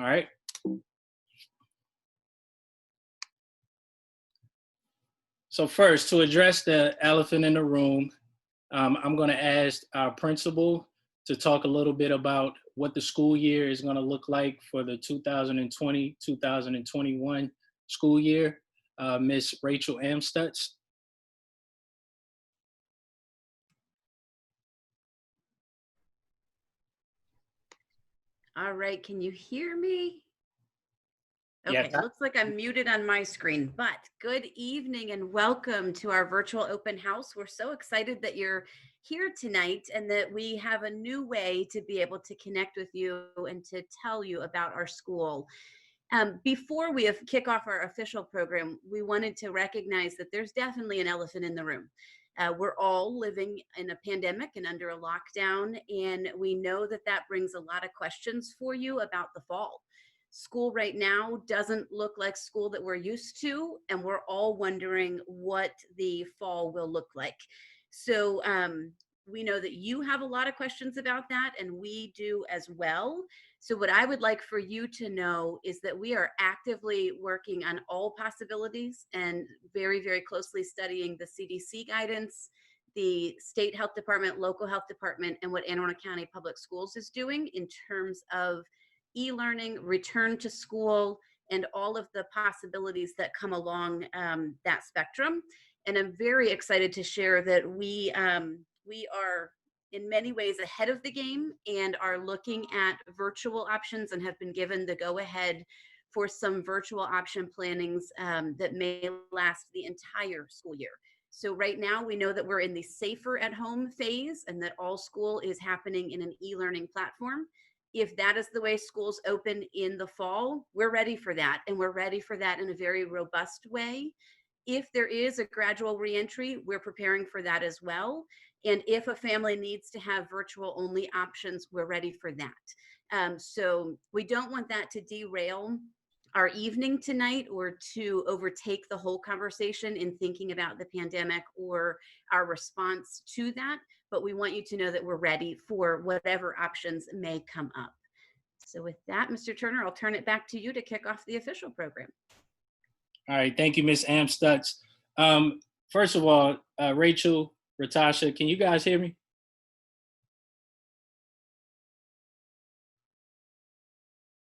All right. So first, to address the elephant in the room, I'm going to ask our principal to talk a little bit about what the school year is going to look like for the 2020-2021 school year. Ms. Rachel Amstutz. All right, can you hear me? Okay, Yes. it looks like I'm muted on my screen, but good evening and welcome to our virtual open house. We're so excited that you're here tonight and that we have a new way to be able to connect with you and to tell you about our school. Before we kick off our official program, we wanted to recognize that there's definitely an elephant in the room. We're all living in a pandemic and under a lockdown, and we know that that brings a lot of questions for you about the fall. School right now doesn't look like school that we're used to, and we're all wondering what the fall will look like. So we know that you have a lot of questions about that, and we do as well. So what I would like for you to know is that we are actively working on all possibilities and very, very closely studying the CDC guidance, the state health department, local health department, and what Anne Arundel County Public Schools is doing in terms of e-learning, return to school, and all of the possibilities that come along that spectrum. And I'm very excited to share that we are in many ways ahead of the game and are looking at virtual options and have been given the go-ahead for some virtual option plannings that may last the entire school year. So right now we know that we're in the safer at home phase and that all school is happening in an e-learning platform. If that is the way schools open in the fall, we're ready for that, and we're ready for that in a very robust way. If there is a gradual reentry, we're preparing for that as well. And if a family needs to have virtual only options, we're ready for that. So we don't want that to derail our evening tonight or to overtake the whole conversation in thinking about the pandemic or our response to that. But we want you to know that we're ready for whatever options may come up. So with that, Mr. Turner, I'll turn it back to you to kick off the official program. All right, thank you, Ms. Amstutz. First of all, Rachel, Ratasha, can you guys hear me?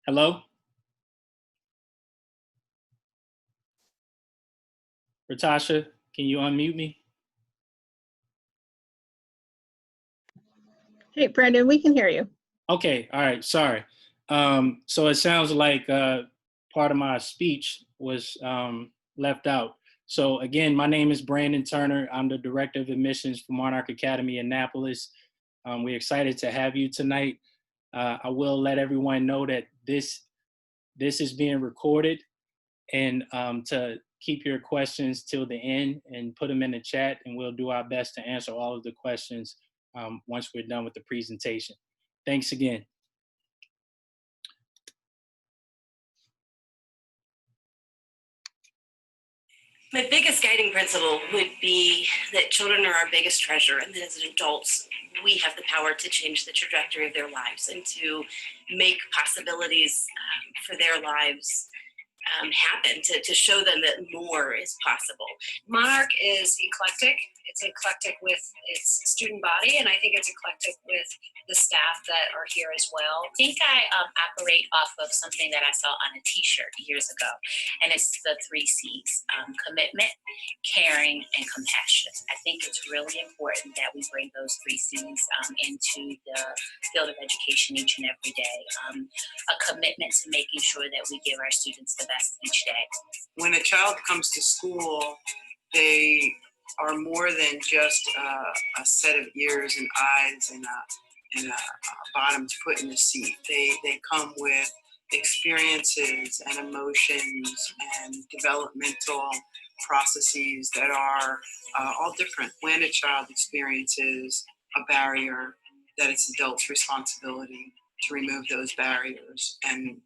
Hello? Ratasha, can you unmute me? Hey, Brandon, we can hear you. Okay, all right, sorry. So it sounds like part of my speech was left out. So again, my name is Brandon Turner. I'm the Director of Admissions for Monarch Academy Annapolis. We're excited to have you tonight. I will let everyone know that this is being recorded, and to keep your questions till the end and put them in the chat, and we'll do our best to answer all of the questions once we're done with the presentation. Thanks again. My biggest guiding principle would be that children are our biggest treasure, and that as adults, we have the power to change the trajectory of their lives and to make possibilities for their lives happen, to show them that more is possible. Monarch is eclectic. It's eclectic with its student body, and I think it's eclectic with the staff that are here as well. I think I operate off of something that I saw on a t-shirt years ago, and it's the 3 C's, commitment, caring, and compassion. I think it's really important that we bring those 3 C's into the field of education each and every day. A commitment to making sure that we give our students the best each day. When a child comes to school, they are more than just a set of ears and eyes and a bottom to put in the seat. They come with experiences and emotions and developmental processes that are all different. When a child experiences a barrier, that it's adults' responsibility to remove those barriers and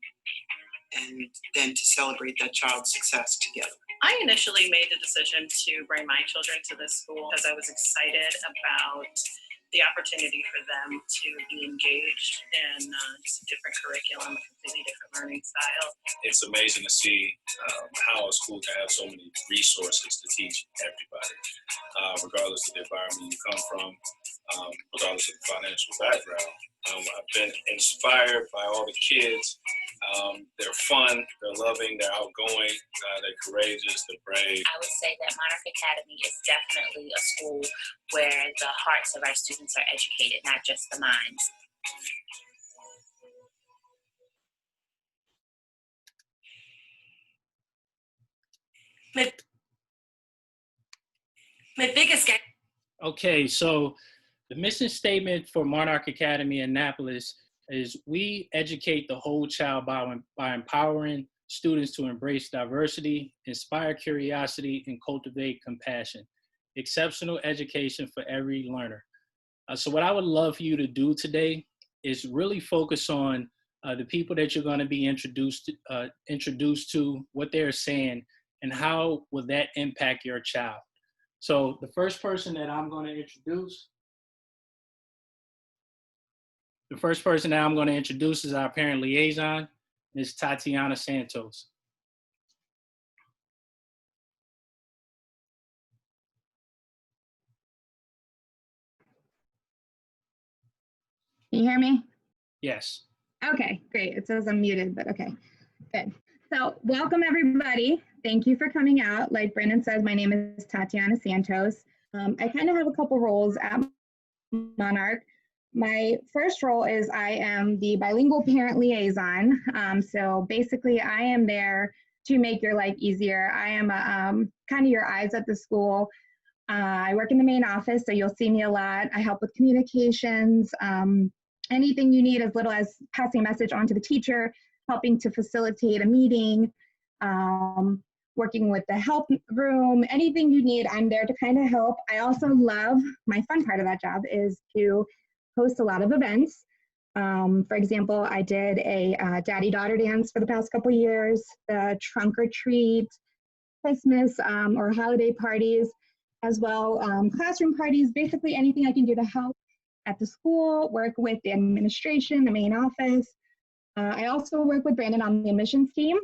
then to celebrate that child's success together. I initially made the decision to bring my children to this school because I was excited about the opportunity for them to be engaged in just a different curriculum, a completely different learning style. It's amazing to see how a school can have so many resources to teach everybody, regardless of the environment you come from, regardless of the financial background. I've been inspired by all the kids. They're fun, they're loving, they're outgoing, they're courageous, they're brave. I would say that Monarch Academy is definitely a school where the hearts of our students are educated, not just the minds. My biggest Okay, so the mission statement for Monarch Academy Annapolis is we educate the whole child by empowering students to embrace diversity, inspire curiosity, and cultivate compassion. Exceptional education for every learner. So what I would love for you to do today is really focus on the people that you're going to be introduced to, what they're saying, and how will that impact your child. So the first person that I'm going to introduce, is our parent liaison, Ms. Tatiana Santos. Can you hear me? Yes. Okay, great. It says I'm muted, but okay, good. So welcome everybody. Thank you for coming out. Like Brandon says, my name is Tatiana Santos. I kind of have a couple roles at Monarch. My first role is I am the bilingual parent liaison. So basically I am there to make your life easier. I am kind of your eyes at the school. I work in the main office, so you'll see me a lot. I help with communications, anything you need, as little as passing a message on to the teacher, helping to facilitate a meeting, working with the help room, anything you need, I'm there to kind of help. I also love, my fun part of that job is to host a lot of events. For example, I did a daddy-daughter dance for the past couple years, the trunk or treat, Christmas or holiday parties, as well, classroom parties, basically anything I can do to help at the school, work with the administration, the main office. I also work with Brandon on the admissions team.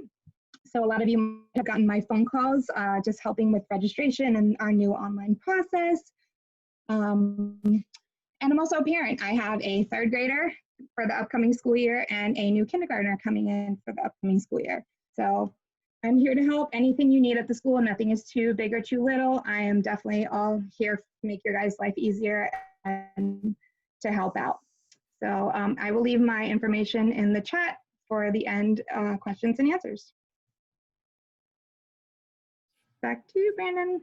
So a lot of you have gotten my phone calls, just helping with registration and our new online process. And I'm also a parent. I have a third grader for the upcoming school year and a new kindergartner coming in for the upcoming school year. So I'm here to help. Anything you need at the school, nothing is too big or too little. I am definitely all here to make your guys' life easier and to help out. So I will leave my information in the chat for the end questions and answers. Back to you, Brandon.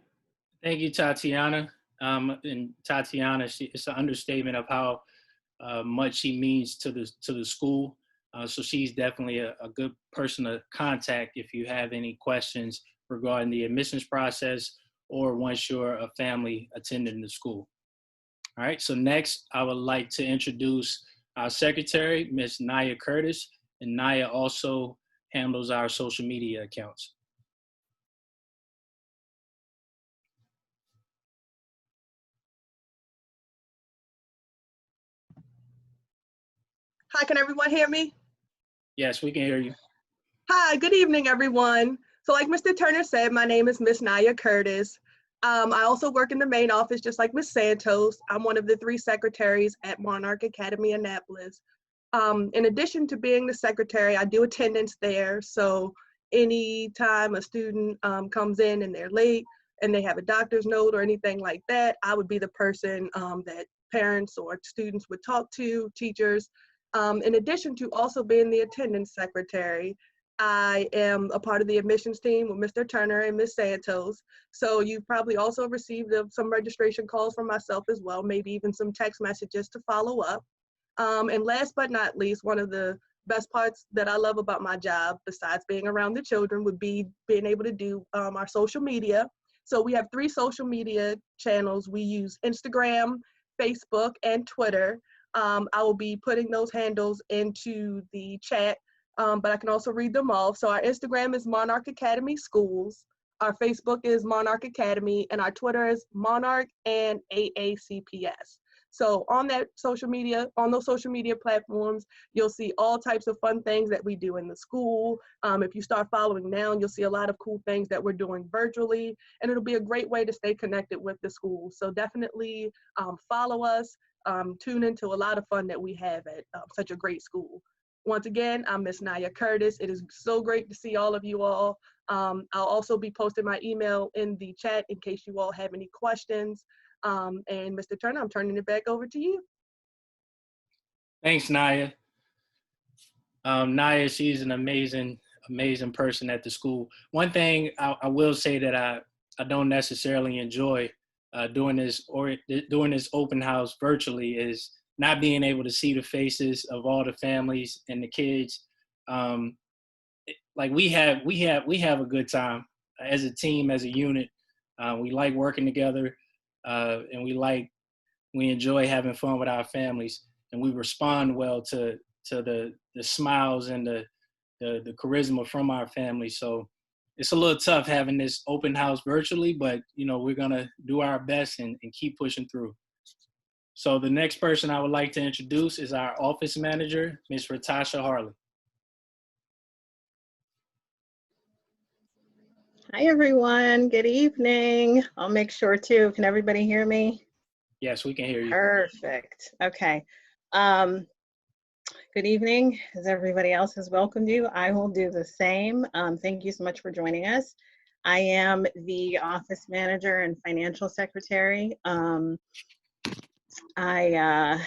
Thank you, Tatiana. And Tatiana, it's an understatement of how much she means to the school. So she's definitely a good person to contact if you have any questions regarding the admissions process or once you're a family attending the school. All right, so next I would like to introduce our secretary, Ms. Naya Curtis, and Naya also handles our social media accounts. Hi, can everyone hear me? Yes, we can hear you. Hi, good evening, everyone. So like Mr. Turner said, my name is Miss Naya Curtis. I also work in the main office, just like Ms. Santos. I'm one of the 3 secretaries at Monarch Academy Annapolis. In addition to being the secretary, I do attendance there. So anytime a student comes in and they're late and they have a doctor's note or anything like that, I would be the person that parents or students would talk to, teachers. In addition to also being the attendance secretary, I am a part of the admissions team with Mr. Turner and Ms. Santos. So you've probably also received some registration calls from myself as well, maybe even some text messages to follow up. And last but not least, one of the best parts that I love about my job, besides being around the children, would be being able to do our social media. So we have 3 social media channels. We use Instagram, Facebook, and Twitter. I will be putting those handles into the chat, but I can also read them off. So our Instagram is Monarch Academy Schools. Our Facebook is Monarch Academy, and our Twitter is Monarch and AACPS. So on those social media platforms, you'll see all types of fun things that we do in the school. If you start following now, you'll see a lot of cool things that we're doing virtually, and it'll be a great way to stay connected with the school. So definitely follow us, tune into a lot of fun that we have at such a great school. Once again, I'm Miss Naya Curtis. It is so great to see all of you all. I'll also be posting my email in the chat in case you all have any questions. And Mr. Turner, I'm turning it back over to you. Thanks, Naya. Naya, she's an amazing person at the school. One thing I will say that I don't necessarily enjoy doing this open house virtually is not being able to see the faces of all the families and the kids. Like we have a good time as a team, as a unit. We like working together, and we enjoy having fun with our families, and we respond well to the smiles and the charisma from our families. So it's a little tough having this open house virtually, but we're gonna do our best and keep pushing through. So the next person I would like to introduce is our office manager, Ms. Ratasha Harley. Hi, everyone. Good evening. I'll make sure to. Can everybody hear me? Yes, we can hear you. Perfect. Okay. Good evening. As everybody else has welcomed you, I will do the same. Thank you so much for joining us. I am the office manager and financial secretary. I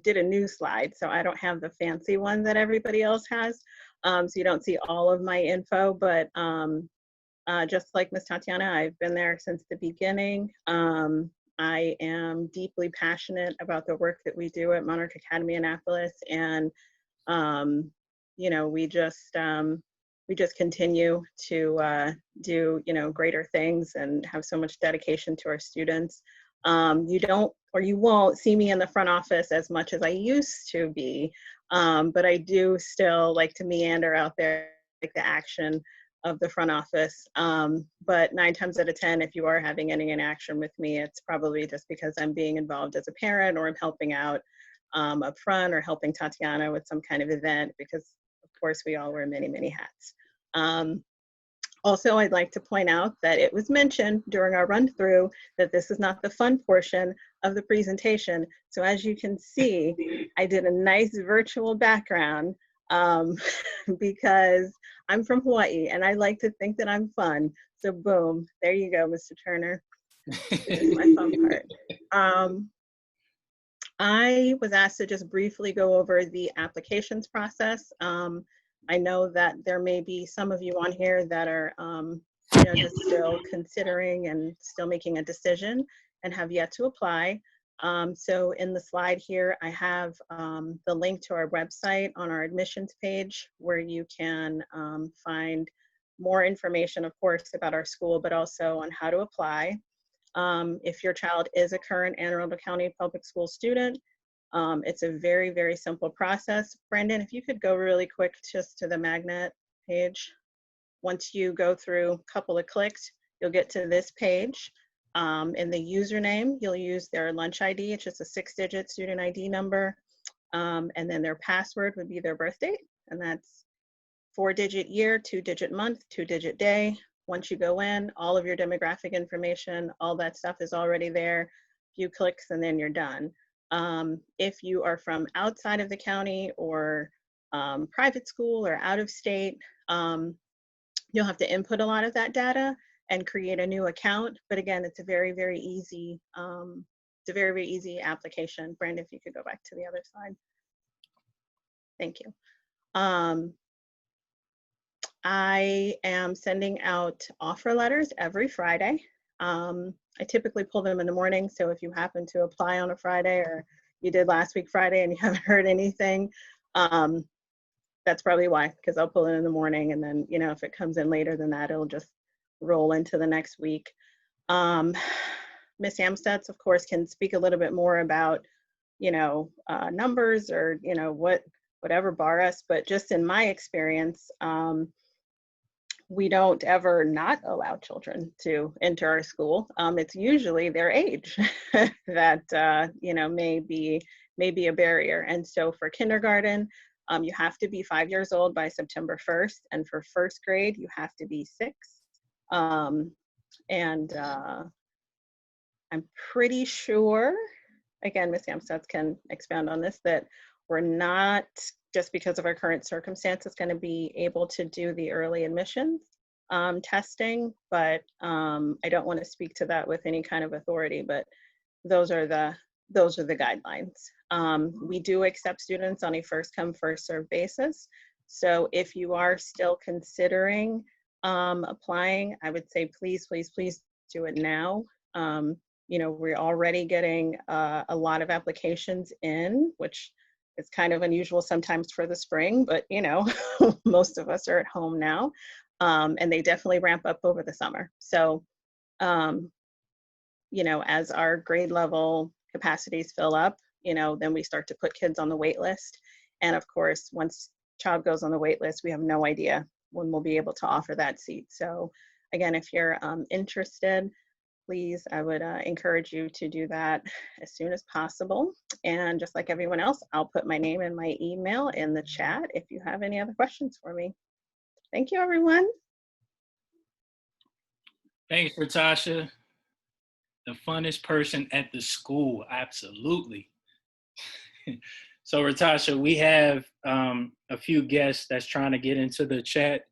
did a new slide, so I don't have the fancy one that everybody else has. So you don't see all of my info, but just like Ms. Tatiana, I've been there since the beginning. I am deeply passionate about the work that we do at Monarch Academy Annapolis, and we just continue to do greater things and have so much dedication to our students. You won't see me in the front office as much as I used to be, but I do still like to meander out there, like the action of the front office. But 9 times out of 10, if you are having any interaction with me, it's probably just because I'm being involved as a parent, or I'm helping out up front, or helping Tatiana with some kind of event, because of course we all wear many, many hats. Also, I'd like to point out that it was mentioned during our run through that this is not the fun portion of the presentation. So as you can see, I did a nice virtual background because I'm from Hawaii and I like to think that I'm fun. So boom, there you go, Mr. Turner. This is my fun part. I was asked to just briefly go over the applications process. I know that there may be some of you on here that are just still considering and still making a decision and have yet to apply. So in the slide here, I have the link to our website on our admissions page, where you can find more information, of course, about our school, but also on how to apply. If your child is a current Anne Arundel County Public School student, it's a very, very simple process. Brendan, if you could go really quick just to the magnet page. Once you go through a couple of clicks, you'll get to this page. In the username, you'll use their lunch ID. It's just a 6-digit student ID number. And then their password would be their birth date. And that's 4-digit year, 2-digit month, 2-digit day. Once you go in, all of your demographic information, all that stuff is already there. A few clicks and then you're done. If you are from outside of the county or private school or out of state, you'll have to input a lot of that data and create a new account. But again, it's a very, very easy, easy application. Brandon, if you could go back to the other slide. Thank you. I am sending out offer letters every Friday. I typically pull them in the morning, so if you happen to apply on a Friday, or you did last week Friday and you haven't heard anything, that's probably why, because I'll pull it in the morning, and then, if it comes in later than that, it'll just roll into the next week. Ms. Amstutz, of course, can speak a little bit more about, numbers or, whatever bar us, but just in my experience, we don't ever not allow children to enter our school. It's usually their age that may be a barrier. And so for kindergarten, you have to be 5 years old by September 1st, and for first grade, you have to be 6. I'm pretty sure, again, Ms. Amstutz can expound on this, that we're not, just because of our current circumstances, going to be able to do the early admissions testing, but I don't want to speak to that with any kind of authority, but those are the guidelines. We do accept students on a first come, first served basis. So if you are still considering applying, I would say please do it now. We're already getting a lot of applications in, which is kind of unusual sometimes for the spring, but most of us are at home now, and they definitely ramp up over the summer. So, as our grade level capacities fill up, then we start to put kids on the wait list. And of course, once child goes on the wait list, we have no idea when we'll be able to offer that seat. So again, if you're interested, please, I would encourage you to do that as soon as possible. And just like everyone else, I'll put my name and my email in the chat if you have any other questions for me. Thank you, everyone. Thanks, Ratasha. The funnest person at the school, absolutely. So Ratasha, we have a few guests that's trying to get into the chat,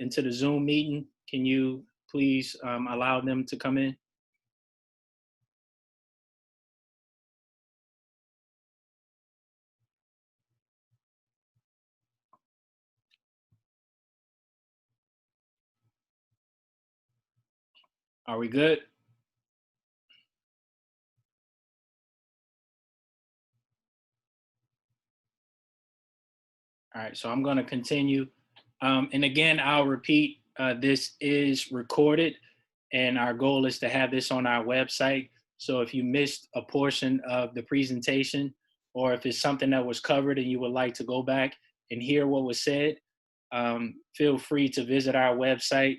into the Zoom meeting. Can you please allow them to come in? Are we good? All right, so I'm going to continue. And again, I'll repeat, this is recorded, and our goal is to have this on our website. So if you missed a portion of the presentation, or if it's something that was covered and you would like to go back and hear what was said, feel free to visit our website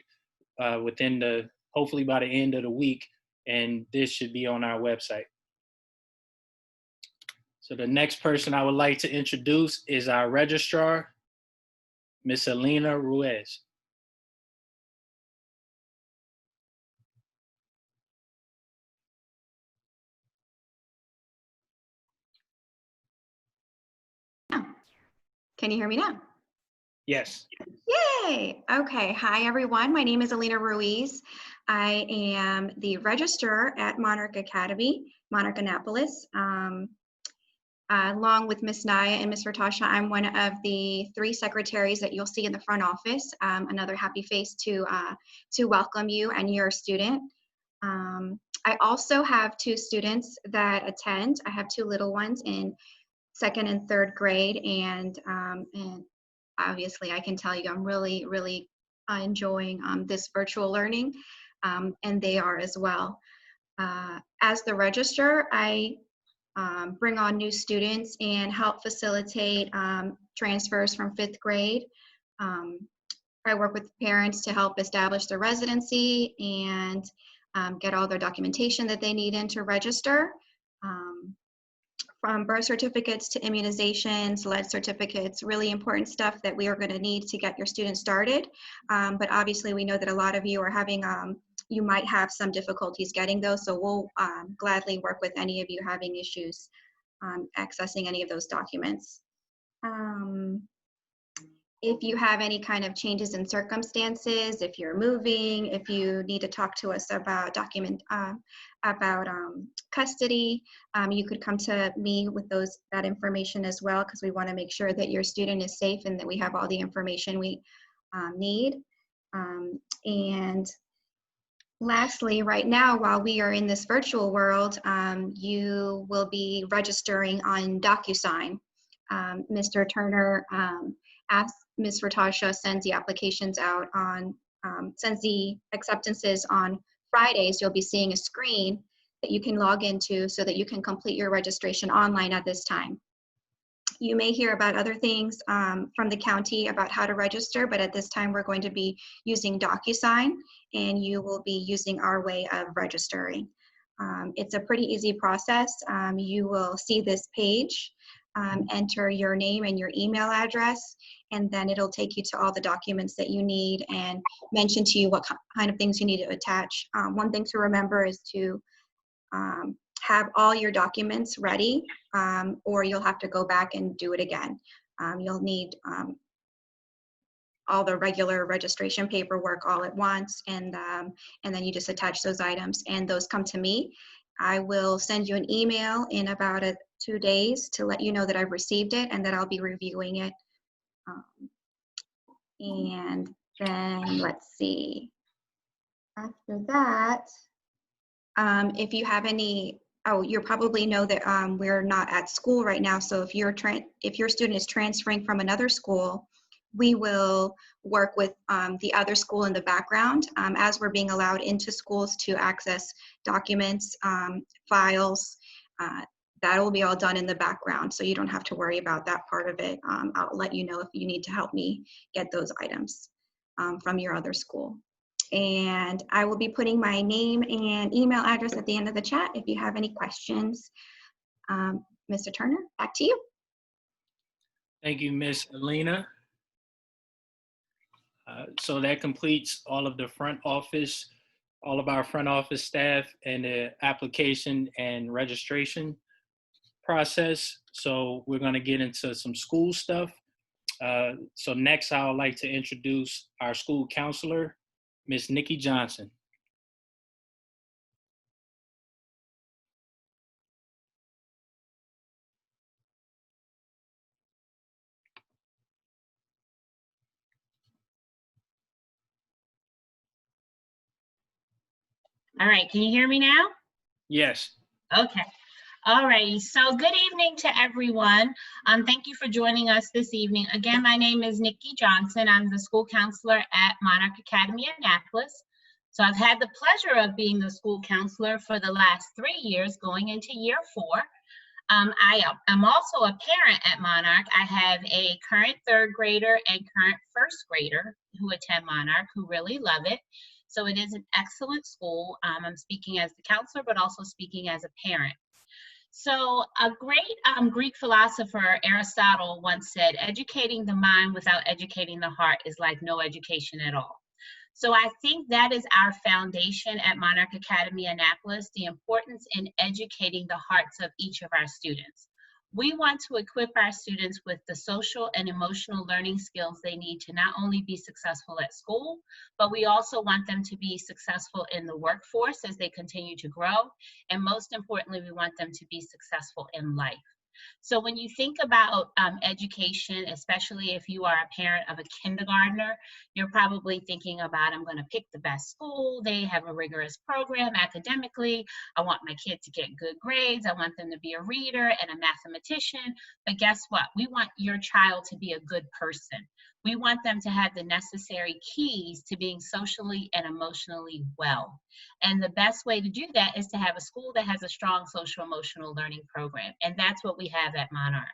hopefully by the end of the week, and this should be on our website. So the next person I would like to introduce is our registrar, Miss Alina Ruiz. Can you hear me now? Yes. Yay! Okay. Hi, everyone. My name is Alina Ruiz. I am the registrar at Monarch Academy, Monarch Annapolis. Along with Miss Naya and Miss Ratasha, I'm one of the 3 secretaries that you'll see in the front office. Another happy face to welcome you and your student. I also have 2 students that attend. I have 2 little ones in 2nd and 3rd grade, and obviously I can tell you I'm really enjoying this virtual learning, and they are as well. As the registrar, I bring on new students and help facilitate transfers from 5th grade. I work with parents to help establish their residency and get all their documentation that they need in to register. From birth certificates to immunizations, lead certificates, really important stuff that we are going to need to get your students started. But obviously we know that a lot of you are having, you might have some difficulties getting those, so we'll gladly work with any of you having issues accessing any of those documents. If you have any kind of changes in circumstances, if you're moving, if you need to talk to us about custody, you could come to me with that information as well, because we want to make sure that your student is safe and that we have all the information we need. And lastly, right now, while we are in this virtual world, you will be registering on DocuSign. Mr. Turner asks Ms. Ratasha sends the applications out on, sends the acceptances on Fridays. You'll be seeing a screen that you can log into so that you can complete your registration online at this time. You may hear about other things from the county about how to register, but at this time we're going to be using DocuSign, and you will be using our way of registering. It's a pretty easy process. You will see this page, enter your name and your email address, and then it'll take you to all the documents that you need and mention to you what kind of things you need to attach. One thing to remember is to have all your documents ready, or you'll have to go back and do it again. You'll need all the regular registration paperwork all at once, and then you just attach those items, and those come to me. I will send you an email in about 2 days to let you know that I've received it and that I'll be reviewing it. And then let's see. After that, if you have any, you probably know that we're not at school right now. So if your student is transferring from another school, we will work with the other school in the background as we're being allowed into schools to access documents, files. That will be all done in the background, so you don't have to worry about that part of it. I'll let you know if you need to help me get those items from your other school. And I will be putting my name and email address at the end of the chat if you have any questions. Mr. Turner, back to you. Thank you, Miss Alina. So that completes all of our front office staff and the application and registration process. So we're going to get into some school stuff. So next, I would like to introduce our school counselor, Miss Nikki Johnson. All right, can you hear me now? Yes. Okay. All right, so good evening to everyone. Thank you for joining us this evening. Again, my name is Nikki Johnson. I'm the school counselor at Monarch Academy Annapolis. So I've had the pleasure of being the school counselor for the last 3 years, going into year 4. I am also a parent at Monarch. I have a current 3rd grader and current 1st grader who attend Monarch, who really love it. So it is an excellent school. I'm speaking as the counselor, but also speaking as a parent. So a great Greek philosopher, Aristotle, once said, educating the mind without educating the heart is like no education at all. So I think that is our foundation at Monarch Academy Annapolis, the importance in educating the hearts of each of our students. We want to equip our students with the social and emotional learning skills they need to not only be successful at school, but we also want them to be successful in the workforce as they continue to grow. And most importantly, we want them to be successful in life. So when you think about education, especially if you are a parent of a kindergartner, you're probably thinking about, I'm going to pick the best school. They have a rigorous program academically. I want my kid to get good grades. I want them to be a reader and a mathematician. But guess what? We want your child to be a good person. We want them to have the necessary keys to being socially and emotionally well. And the best way to do that is to have a school that has a strong social emotional learning program. And that's what we have at Monarch.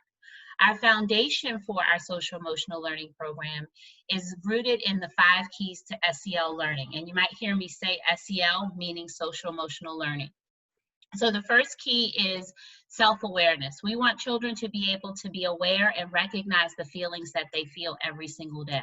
Our foundation for our social emotional learning program is rooted in the 5 keys to SEL learning. And you might hear me say SEL, meaning social emotional learning. So the first key is self-awareness. We want children to be able to be aware and recognize the feelings that they feel every single day.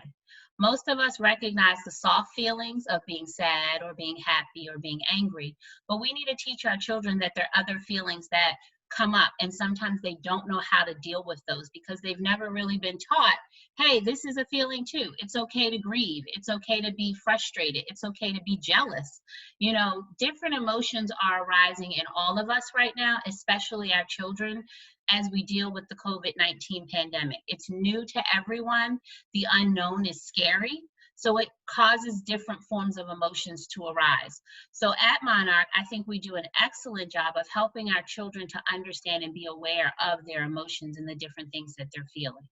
Most of us recognize the soft feelings of being sad or being happy or being angry, but we need to teach our children that there are other feelings that come up, and sometimes they don't know how to deal with those because they've never really been taught, hey, this is a feeling too. It's okay to grieve. It's okay to be frustrated. It's okay to be jealous. You know, different emotions are arising in all of us right now, especially our children, as we deal with the COVID-19 pandemic. It's new to everyone. The unknown is scary. So it causes different forms of emotions to arise. So at Monarch, I think we do an excellent job of helping our children to understand and be aware of their emotions and the different things that they're feeling.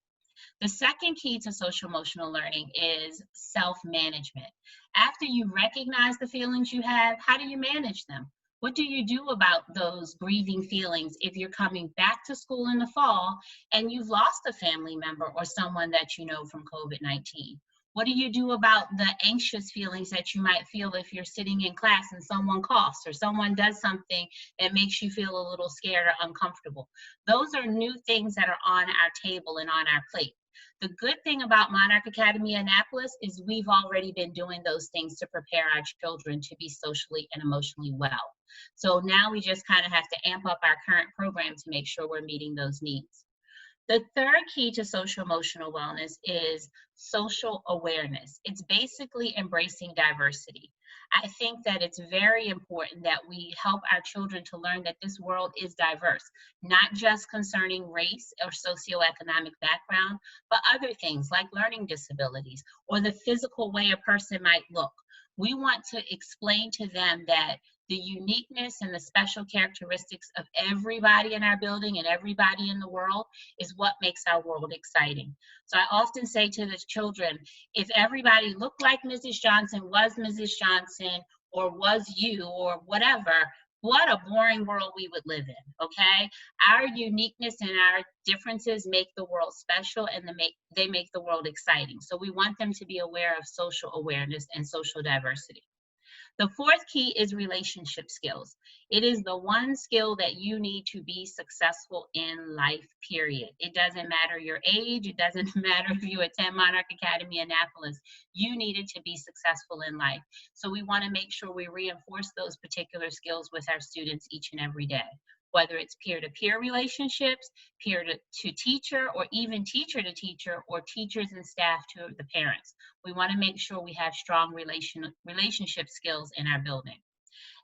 The second key to social emotional learning is self-management. After you recognize the feelings you have, how do you manage them? What do you do about those grieving feelings if you're coming back to school in the fall and you've lost a family member or someone that you know from COVID-19? What do you do about the anxious feelings that you might feel if you're sitting in class and someone coughs or someone does something that makes you feel a little scared or uncomfortable? Those are new things that are on our table and on our plate. The good thing about Monarch Academy Annapolis is we've already been doing those things to prepare our children to be socially and emotionally well. So now we just kind of have to amp up our current program to make sure we're meeting those needs. The third key to social emotional wellness is social awareness. It's basically embracing diversity. I think that it's very important that we help our children to learn that this world is diverse, not just concerning race or socioeconomic background, but other things like learning disabilities or the physical way a person might look. We want to explain to them that the uniqueness and the special characteristics of everybody in our building and everybody in the world is what makes our world exciting. So I often say to the children, if everybody looked like Mrs. Johnson, was Mrs. Johnson, or was you, or whatever, what a boring world we would live in, okay? Our uniqueness and our differences make the world special, and they make the world exciting. So we want them to be aware of social awareness and social diversity. The fourth key is relationship skills. It is the one skill that you need to be successful in life, period. It doesn't matter your age. It doesn't matter if you attend Monarch Academy Annapolis. You need it to be successful in life. So we want to make sure we reinforce those particular skills with our students each and every day, whether it's peer-to-peer relationships, peer-to-teacher, or even teacher-to-teacher, or teachers and staff to the parents. We want to make sure we have strong relationship skills in our building.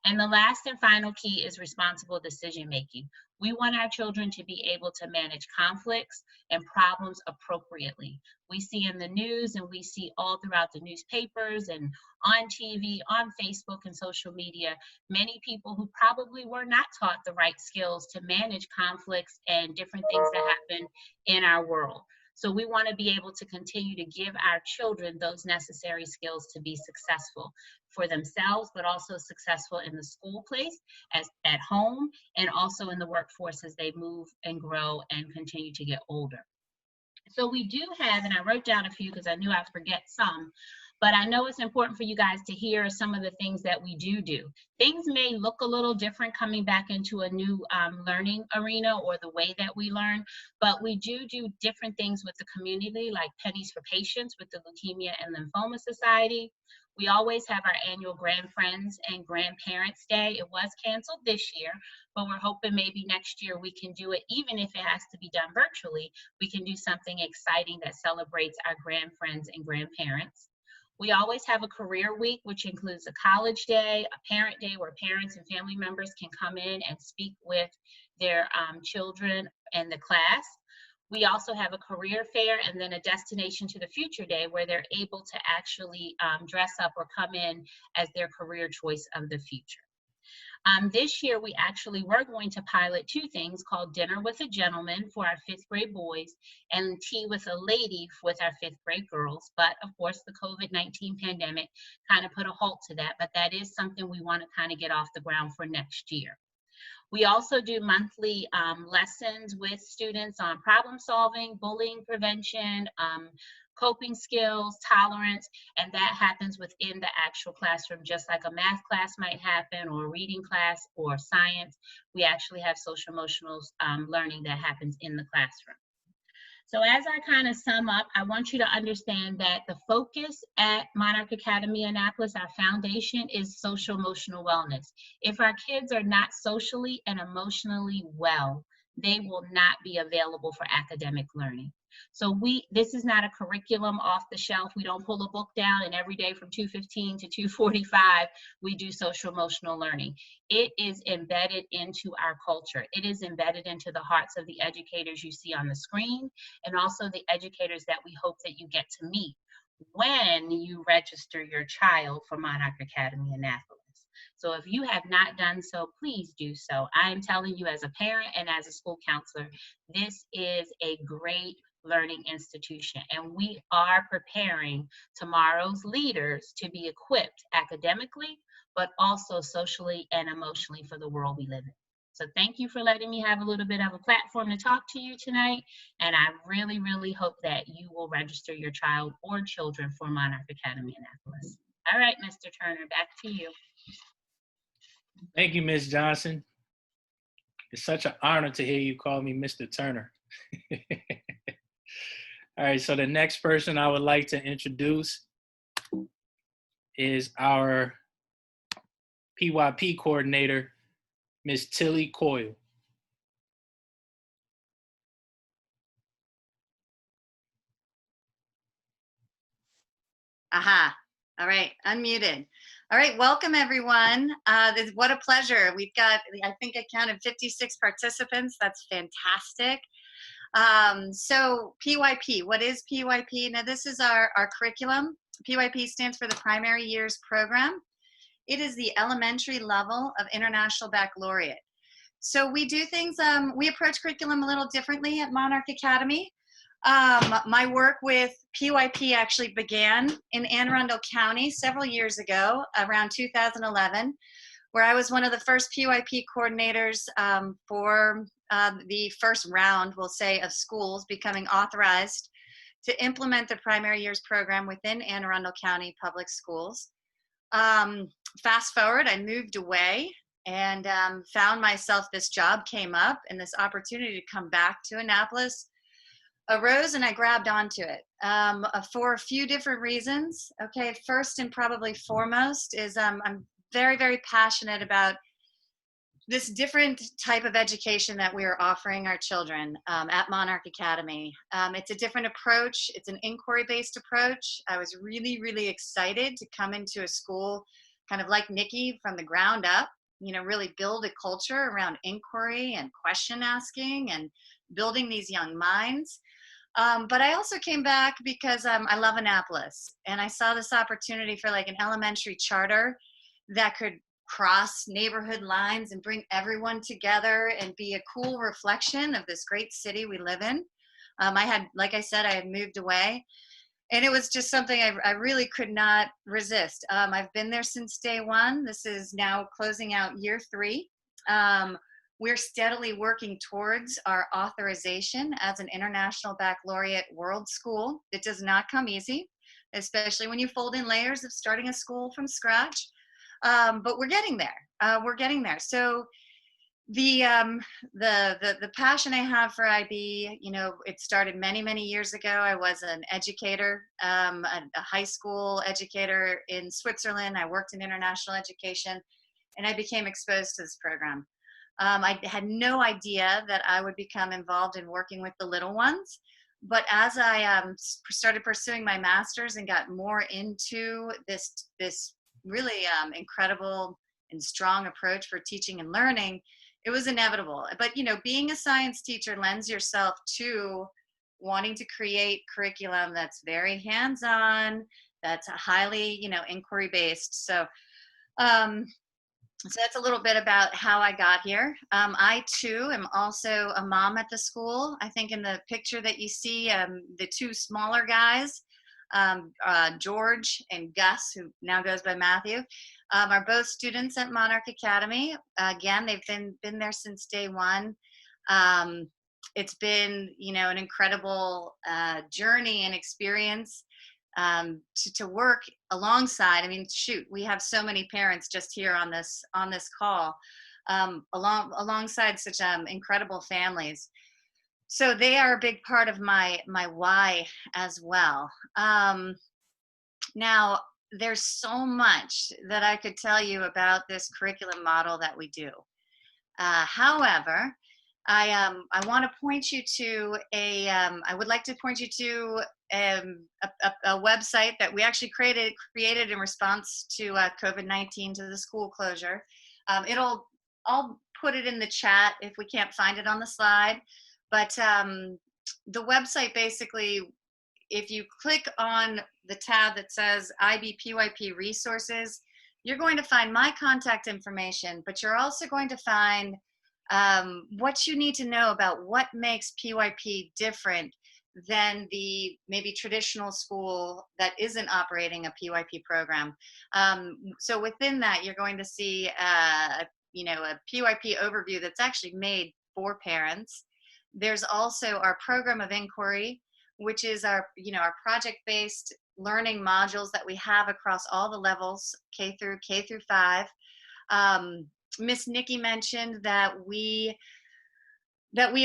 And the last and final key is responsible decision-making. We want our children to be able to manage conflicts and problems appropriately. We see in the news and we see all throughout the newspapers and on TV, on Facebook and social media, many people who probably were not taught the right skills to manage conflicts and different things that happen in our world. So we want to be able to continue to give our children those necessary skills to be successful for themselves, but also successful in the school place, at home, and also in the workforce as they move and grow and continue to get older. So we do have, and I wrote down a few because I knew I'd forget some, but I know it's important for you guys to hear some of the things that we do. Things may look a little different coming back into a new learning arena or the way that we learn, but we do different things with the community, like Pennies for Patients with the Leukemia and Lymphoma Society. We always have our annual Grandfriends and Grandparents Day. It was canceled this year, but we're hoping maybe next year we can do it, even if it has to be done virtually, we can do something exciting that celebrates our grandfriends and grandparents. We always have a career week, which includes a college day, a parent day, where parents and family members can come in and speak with their children and the class. We also have a career fair and then a destination to the future day where they're able to actually dress up or come in as their career choice of the future. This year, we actually were going to pilot two things called Dinner with a Gentleman for our 5th grade boys and Tea with a Lady with our 5th grade girls. But of course, the COVID-19 pandemic kind of put a halt to that, but that is something we want to kind of get off the ground for next year. We also do monthly lessons with students on problem solving, bullying prevention, coping skills, tolerance, and that happens within the actual classroom, just like a math class might happen, or a reading class, or science. We actually have social emotional learning that happens in the classroom. So as I kind of sum up, I want you to understand that the focus at Monarch Academy Annapolis, our foundation, is social emotional wellness. If our kids are not socially and emotionally well, they will not be available for academic learning. So this is not a curriculum off the shelf. We don't pull a book down and every day from 2:15 to 2:45, we do social emotional learning. It is embedded into our culture. It is embedded into the hearts of the educators you see on the screen, and also the educators that we hope that you get to meet when you register your child for Monarch Academy Annapolis. So if you have not done so, please do so. I am telling you, as a parent and as a school counselor, this is a great learning institution. And we are preparing tomorrow's leaders to be equipped academically, but also socially and emotionally for the world we live in. So thank you for letting me have a little bit of a platform to talk to you tonight. And I really, really hope that you will register your child or children for Monarch Academy Annapolis. All right, Mr. Turner, back to you. Thank you, Ms. Johnson. It's such an honor to hear you call me Mr. Turner. All right, so the next person I would like to introduce is our PYP coordinator, Ms. Tilly Coyle. Aha. All right, unmuted. All right, welcome everyone. What a pleasure. We've got, I think I counted 56 participants. That's fantastic. So PYP, what is PYP? Now this is our curriculum. PYP stands for the Primary Years Program. It is the elementary level of International Baccalaureate. So we do things, we approach curriculum a little differently at Monarch Academy. My work with PYP actually began in Anne Arundel County several years ago, around 2011, where I was one of the first PYP coordinators for the first round, we'll say, of schools becoming authorized to implement the primary years program within Anne Arundel County Public Schools. Fast forward, I moved away and found myself, this job came up and this opportunity to come back to Annapolis arose, and I grabbed onto it for a few different reasons. Okay, first and probably foremost is I'm very, very passionate about this different type of education that we are offering our children at Monarch Academy. It's a different approach. It's an inquiry-based approach. I was really, really excited to come into a school kind of like Nikki from the ground up, you know, really build a culture around inquiry and question asking and building these young minds. But I also came back because I love Annapolis, and I saw this opportunity for like an elementary charter that could cross neighborhood lines and bring everyone together and be a cool reflection of this great city we live in. I had, like I said, I had moved away, and it was just something I really could not resist. I've been there since day one. This is now closing out year 3. We're steadily working towards our authorization as an International Baccalaureate World School. It does not come easy, especially when you fold in layers of starting a school from scratch. But we're getting there. We're getting there. So the passion I have for IB, you know, it started many, many years ago. I was an educator, a high school educator in Switzerland. I worked in international education, and I became exposed to this program. I had no idea that I would become involved in working with the little ones. But as I started pursuing my master's and got more into this really incredible and strong approach for teaching and learning, it was inevitable. But, you know, being a science teacher lends yourself to wanting to create curriculum that's very hands-on, that's highly, you know, inquiry-based. So that's a little bit about how I got here. I too am also a mom at the school. I think in the picture that you see, the 2 smaller guys, George and Gus, who now goes by Matthew, are both students at Monarch Academy. Again, they've been there since day one. It's been, you know, an incredible journey and experience to work alongside. I mean, shoot, we have so many parents just here on this call, alongside such incredible families. So they are a big part of my why as well. Now, there's so much that I could tell you about this curriculum model that we do. However, I want to point you to I would like to point you to a website that we actually created in response to COVID-19, to the school closure. I'll put it in the chat if we can't find it on the slide. But the website basically, if you click on the tab that says IB PYP resources, you're going to find my contact information, but you're also going to find what you need to know about what makes PYP different than the maybe traditional school that isn't operating a PYP program. So within that, you're going to see a PYP overview that's actually made for parents. There's also our program of inquiry, which is our project-based learning modules that we have across all the levels, K through 5. Miss Nikki mentioned that we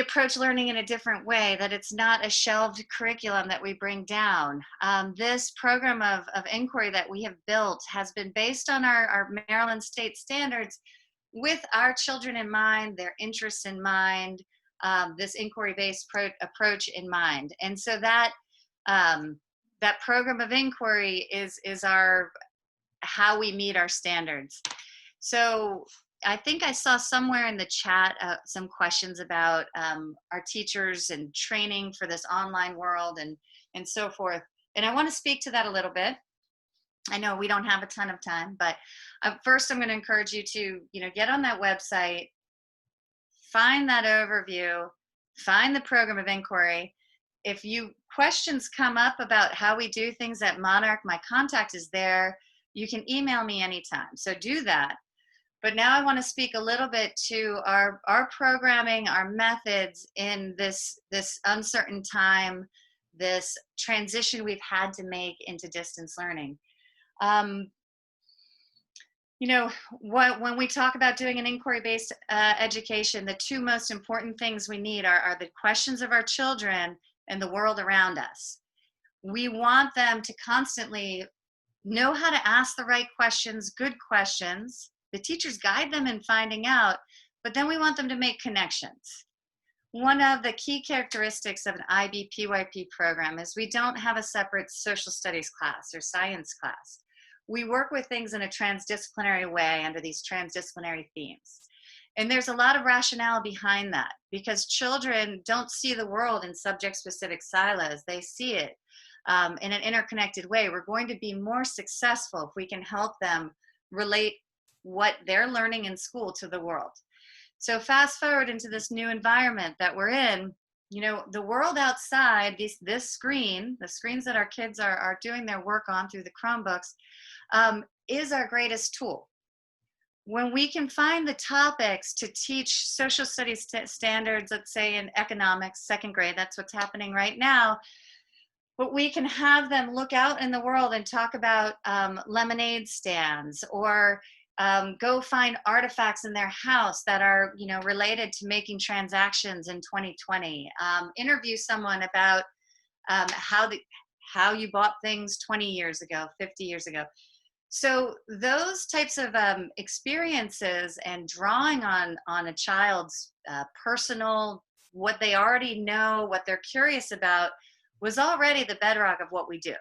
approach learning in a different way, that it's not a shelved curriculum that we bring down. This program of inquiry that we have built has been based on our Maryland state standards with our children in mind, their interests in mind, this inquiry-based approach in mind. And so that program of inquiry is how we meet our standards. So I think I saw somewhere in the chat some questions about our teachers and training for this online world and so forth. And I want to speak to that a little bit. I know we don't have a ton of time, but first I'm going to encourage you to, get on that website, find that overview, find the program of inquiry. If questions come up about how we do things at Monarch, my contact is there. You can email me anytime. So do that. But now I want to speak a little bit to our programming, our methods in this uncertain time, this transition we've had to make into distance learning. When we talk about doing an inquiry-based education, the two most important things we need are the questions of our children and the world around us. We want them to constantly know how to ask the right questions, good questions. The teachers guide them in finding out, but then we want them to make connections. One of the key characteristics of an IB PYP program is we don't have a separate social studies class or science class. We work with things in a transdisciplinary way under these transdisciplinary themes. And there's a lot of rationale behind that because children don't see the world in subject-specific silos. They see it in an interconnected way. We're going to be more successful if we can help them relate what they're learning in school to the world. So fast forward into this new environment that we're in, the world outside, the screens that our kids are doing their work on through the Chromebooks, is our greatest tool. When we can find the topics to teach social studies standards, let's say in economics, second grade, that's what's happening right now, but we can have them look out in the world and talk about lemonade stands or go find artifacts in their house that are, related to making transactions in 2020. Interview someone about how you bought things 20 years ago, 50 years ago. So those types of experiences and drawing on a child's personal, what they already know, what they're curious about, was already the bedrock of what we do.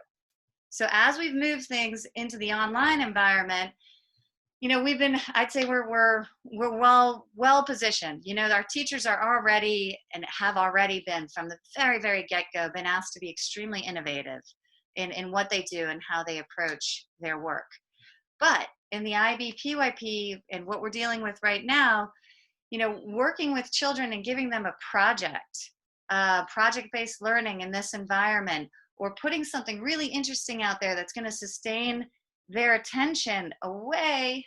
So as we've moved things into the online environment, I'd say we're well positioned. Our teachers are already and have already been from the very, very get-go been asked to be extremely innovative in what they do and how they approach their work. But in the IB PYP and what we're dealing with right now, working with children and giving them a project-based learning in this environment, or putting something really interesting out there that's going to sustain their attention away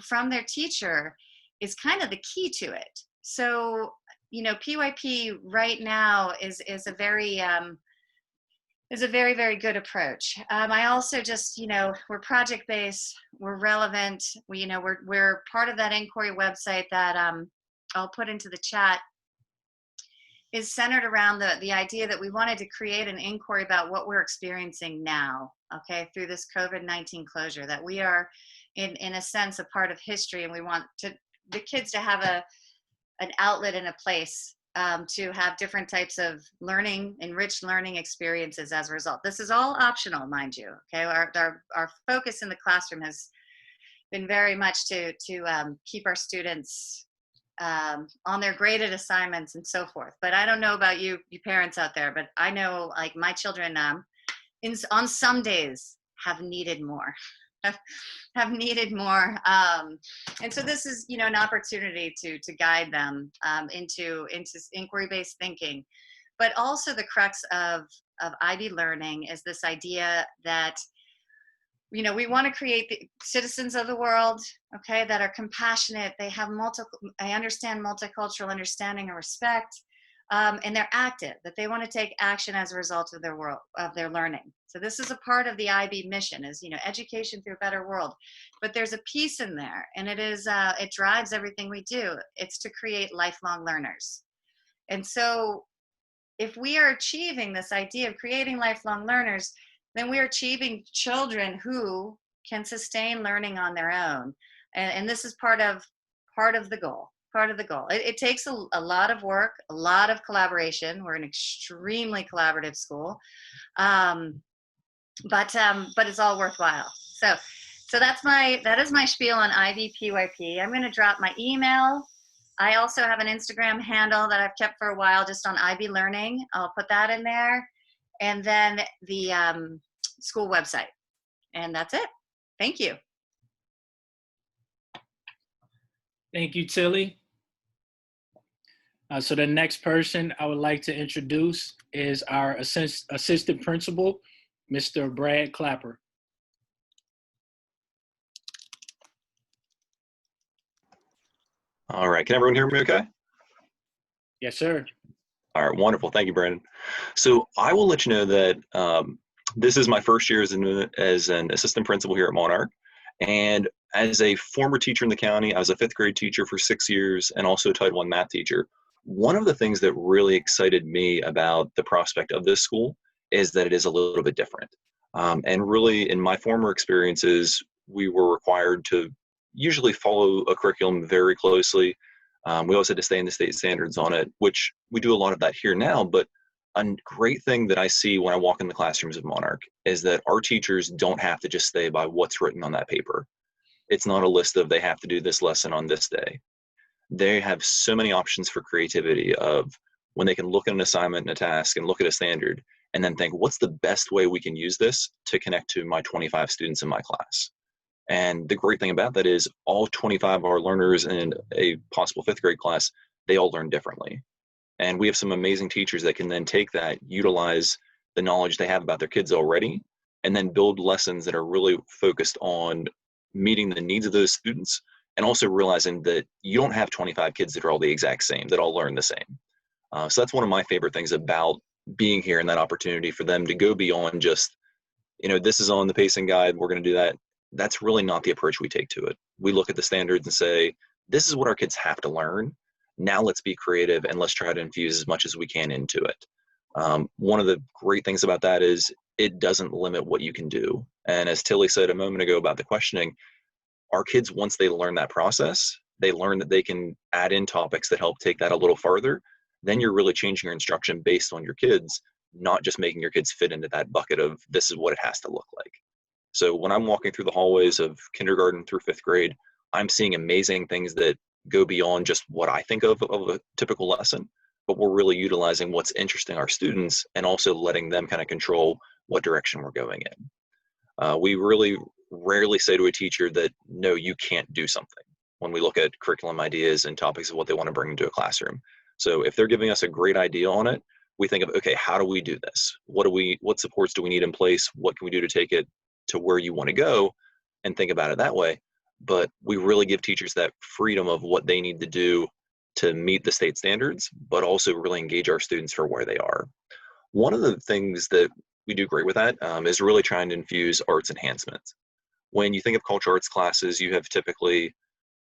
from their teacher is kind of the key to it. So, PYP right now is a very, very good approach. I also just, we're project-based, we're relevant, we're part of that inquiry website that I'll put into the chat, is centered around the idea that we wanted to create an inquiry about what we're experiencing now, okay, through this COVID-19 closure, that we are in a sense a part of history, and we want the kids to have an outlet and a place to have different types of learning, enriched learning experiences as a result. This is all optional, mind you, okay? Our focus in the classroom has been very much to keep our students on their graded assignments and so forth. But I don't know about you parents out there, but I know like my children on some days have needed more. have needed more. And so this is, an opportunity to guide them into inquiry-based thinking. But also the crux of IB learning is this idea that, you know, we want to create the citizens of the world, okay, that are compassionate. They have I understand multicultural understanding and respect, and they're active, that they want to take action as a result of their learning. So this is a part of the IB mission, is, you know, education through a better world. But there's a piece in there, and it drives everything we do. It's to create lifelong learners. And so if we are achieving this idea of creating lifelong learners, then we're achieving children who can sustain learning on their own. And this is part of the goal. It takes a lot of work, a lot of collaboration. We're an extremely collaborative school, but it's all worthwhile. So that is my spiel on IB PYP. I'm going to drop my email. I also have an Instagram handle that I've kept for a while, just on IB Learning. I'll put that in there, and then the school website, and that's it. Thank you. Thank you, Tilly. So the next person I would like to introduce is our assistant principal, Mr. Brad Clapper. All right, can everyone hear me okay? Yes, sir. All right, wonderful. Thank you, Brandon. So I will let you know that this is my first year as an assistant principal here at Monarch. And as a former teacher in the county, I was a 5th grade teacher for 6 years and also a Title I math teacher. One of the things that really excited me about the prospect of this school is that it is a little bit different. And really, in my former experiences, we were required to usually follow a curriculum very closely. We also had to stay in the state standards on it, which we do a lot of that here now. But a great thing that I see when I walk in the classrooms of Monarch is that our teachers don't have to just stay by what's written on that paper. It's not a list of they have to do this lesson on this day. They have so many options for creativity of when they can look at an assignment and a task and look at a standard and then think, what's the best way we can use this to connect to my 25 students in my class? And the great thing about that is all 25 of our learners in a possible 5th grade class, they all learn differently. And we have some amazing teachers that can then take that, utilize the knowledge they have about their kids already, and then build lessons that are really focused on meeting the needs of those students, and also realizing that you don't have 25 kids that are all the exact same, that all learn the same. So that's one of my favorite things about being here, and that opportunity for them to go beyond just, you know, this is on the pacing guide, we're going to do that. That's really not the approach we take to it. We look at the standards and say, this is what our kids have to learn. Now let's be creative and let's try to infuse as much as we can into it. One of the great things about that is it doesn't limit what you can do. And as Tilly said a moment ago about the questioning, our kids, once they learn that process, they learn that they can add in topics that help take that a little farther. Then you're really changing your instruction based on your kids, not just making your kids fit into that bucket of this is what it has to look like. So when I'm walking through the hallways of kindergarten through 5th grade, I'm seeing amazing things that go beyond just what I think of a typical lesson, but we're really utilizing what's interesting our students and also letting them kind of control what direction we're going in. We really rarely say to a teacher that, no, you can't do something when we look at curriculum ideas and topics of what they want to bring into a classroom. So if they're giving us a great idea on it, we think of, okay, how do we do this? What supports do we need in place? What can we do to take it to where you want to go, and think about it that way. But we really give teachers that freedom of what they need to do to meet the state standards, but also really engage our students for where they are. One of the things that we do great with that is really trying to infuse arts enhancement. When you think of cultural arts classes, you have typically,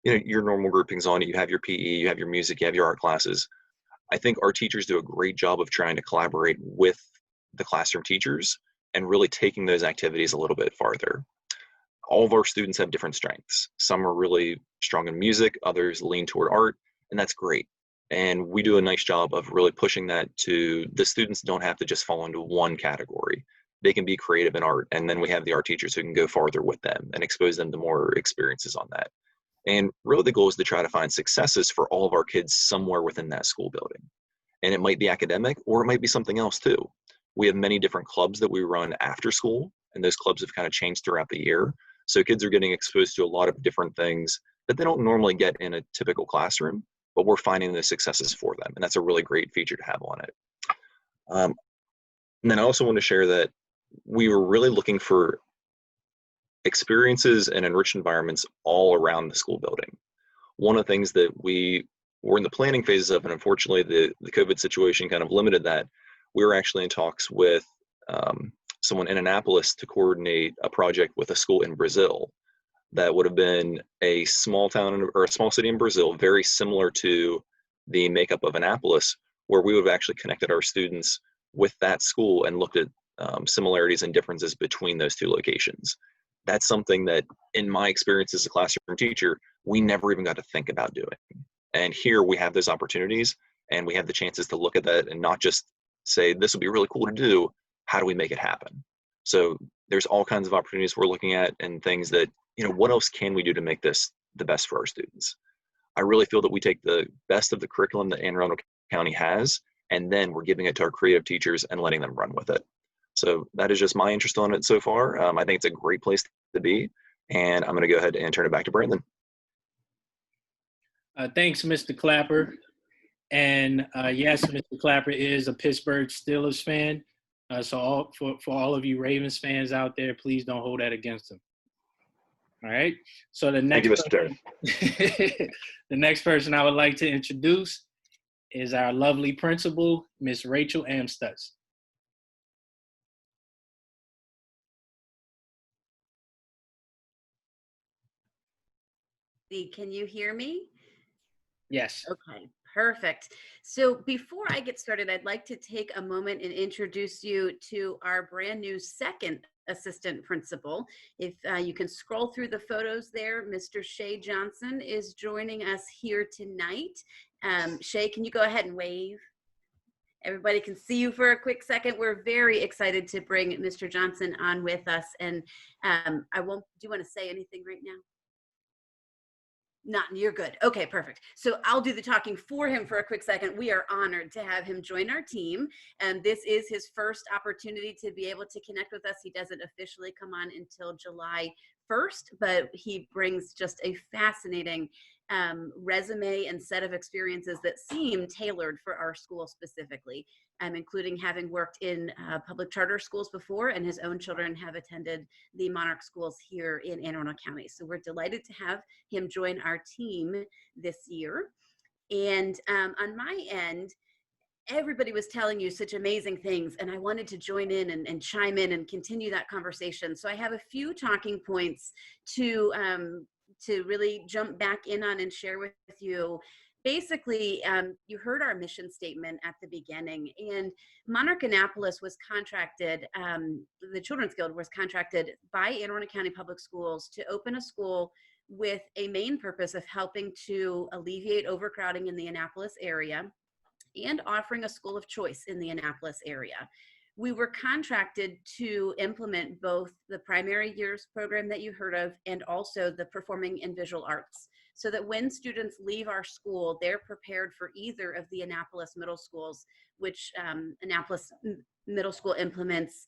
you know, your normal groupings on it. You have your PE, you have your music, you have your art classes. I think our teachers do a great job of trying to collaborate with the classroom teachers and really taking those activities a little bit farther. All of our students have different strengths. Some are really strong in music, others lean toward art, and that's great. And we do a nice job of really pushing that to the students don't have to just fall into one category. They can be creative in art, and then we have the art teachers who can go farther with them and expose them to more experiences on that. And really the goal is to try to find successes for all of our kids somewhere within that school building. And it might be academic, or it might be something else too. We have many different clubs that we run after school, and those clubs have kind of changed throughout the year. So kids are getting exposed to a lot of different things that they don't normally get in a typical classroom, but we're finding those successes for them. And that's a really great feature to have on it. And then I also want to share that we were really looking for experiences and enriched environments all around the school building. One of the things that we were in the planning phases of, and unfortunately the COVID situation kind of limited that, we were actually in talks with someone in Annapolis to coordinate a project with a school in Brazil that would have been a small town or a small city in Brazil, very similar to the makeup of Annapolis, where we would have actually connected our students with that school and looked at similarities and differences between those two locations. That's something that, in my experience as a classroom teacher, we never even got to think about doing. And here we have those opportunities, and we have the chances to look at that and not just say, this would be really cool to do, how do we make it happen? So there's all kinds of opportunities we're looking at and things that, what else can we do to make this the best for our students? I really feel that we take the best of the curriculum that Anne Arundel County has, and then we're giving it to our creative teachers and letting them run with it. So that is just my interest on it so far. I think it's a great place to be, and I'm going to go ahead and turn it back to Brandon. Thanks, Mr. Clapper. And yes, Mr. Clapper is a Pittsburgh Steelers fan. So for all of you Ravens fans out there, please don't hold that against him. All right. So the next the next person I would like to introduce is our lovely principal, Miss Rachel Amstutz. Can you hear me? Yes. Okay, perfect. So before I get started, I'd like to take a moment and introduce you to our brand new second assistant principal. If you can scroll through the photos there, Mr. Shay Johnson is joining us here tonight. Shay, can you go ahead and wave? Everybody can see you for a quick second. We're very excited to bring Mr. Johnson on with us. And do you want to say anything right now? You're good. Okay, perfect. So I'll do the talking for him for a quick second. We are honored to have him join our team. And this is his first opportunity to be able to connect with us. He doesn't officially come on until July 1st, but he brings just a fascinating resume and set of experiences that seem tailored for our school specifically, including having worked in public charter schools before, and his own children have attended the Monarch schools here in Anne Arundel County. So we're delighted to have him join our team this year. And on my end, everybody was telling you such amazing things, and I wanted to join in and chime in and continue that conversation. So I have a few talking points to really jump back in on and share with you. Basically, you heard our mission statement at the beginning, and Monarch Annapolis was contracted, the Children's Guild was contracted by Anne Arundel County Public Schools to open a school with a main purpose of helping to alleviate overcrowding in the Annapolis area and offering a school of choice in the Annapolis area. We were contracted to implement both the primary years program that you heard of and also the performing and visual arts, so that when students leave our school, they're prepared for either of the Annapolis middle schools, which Annapolis Middle School implements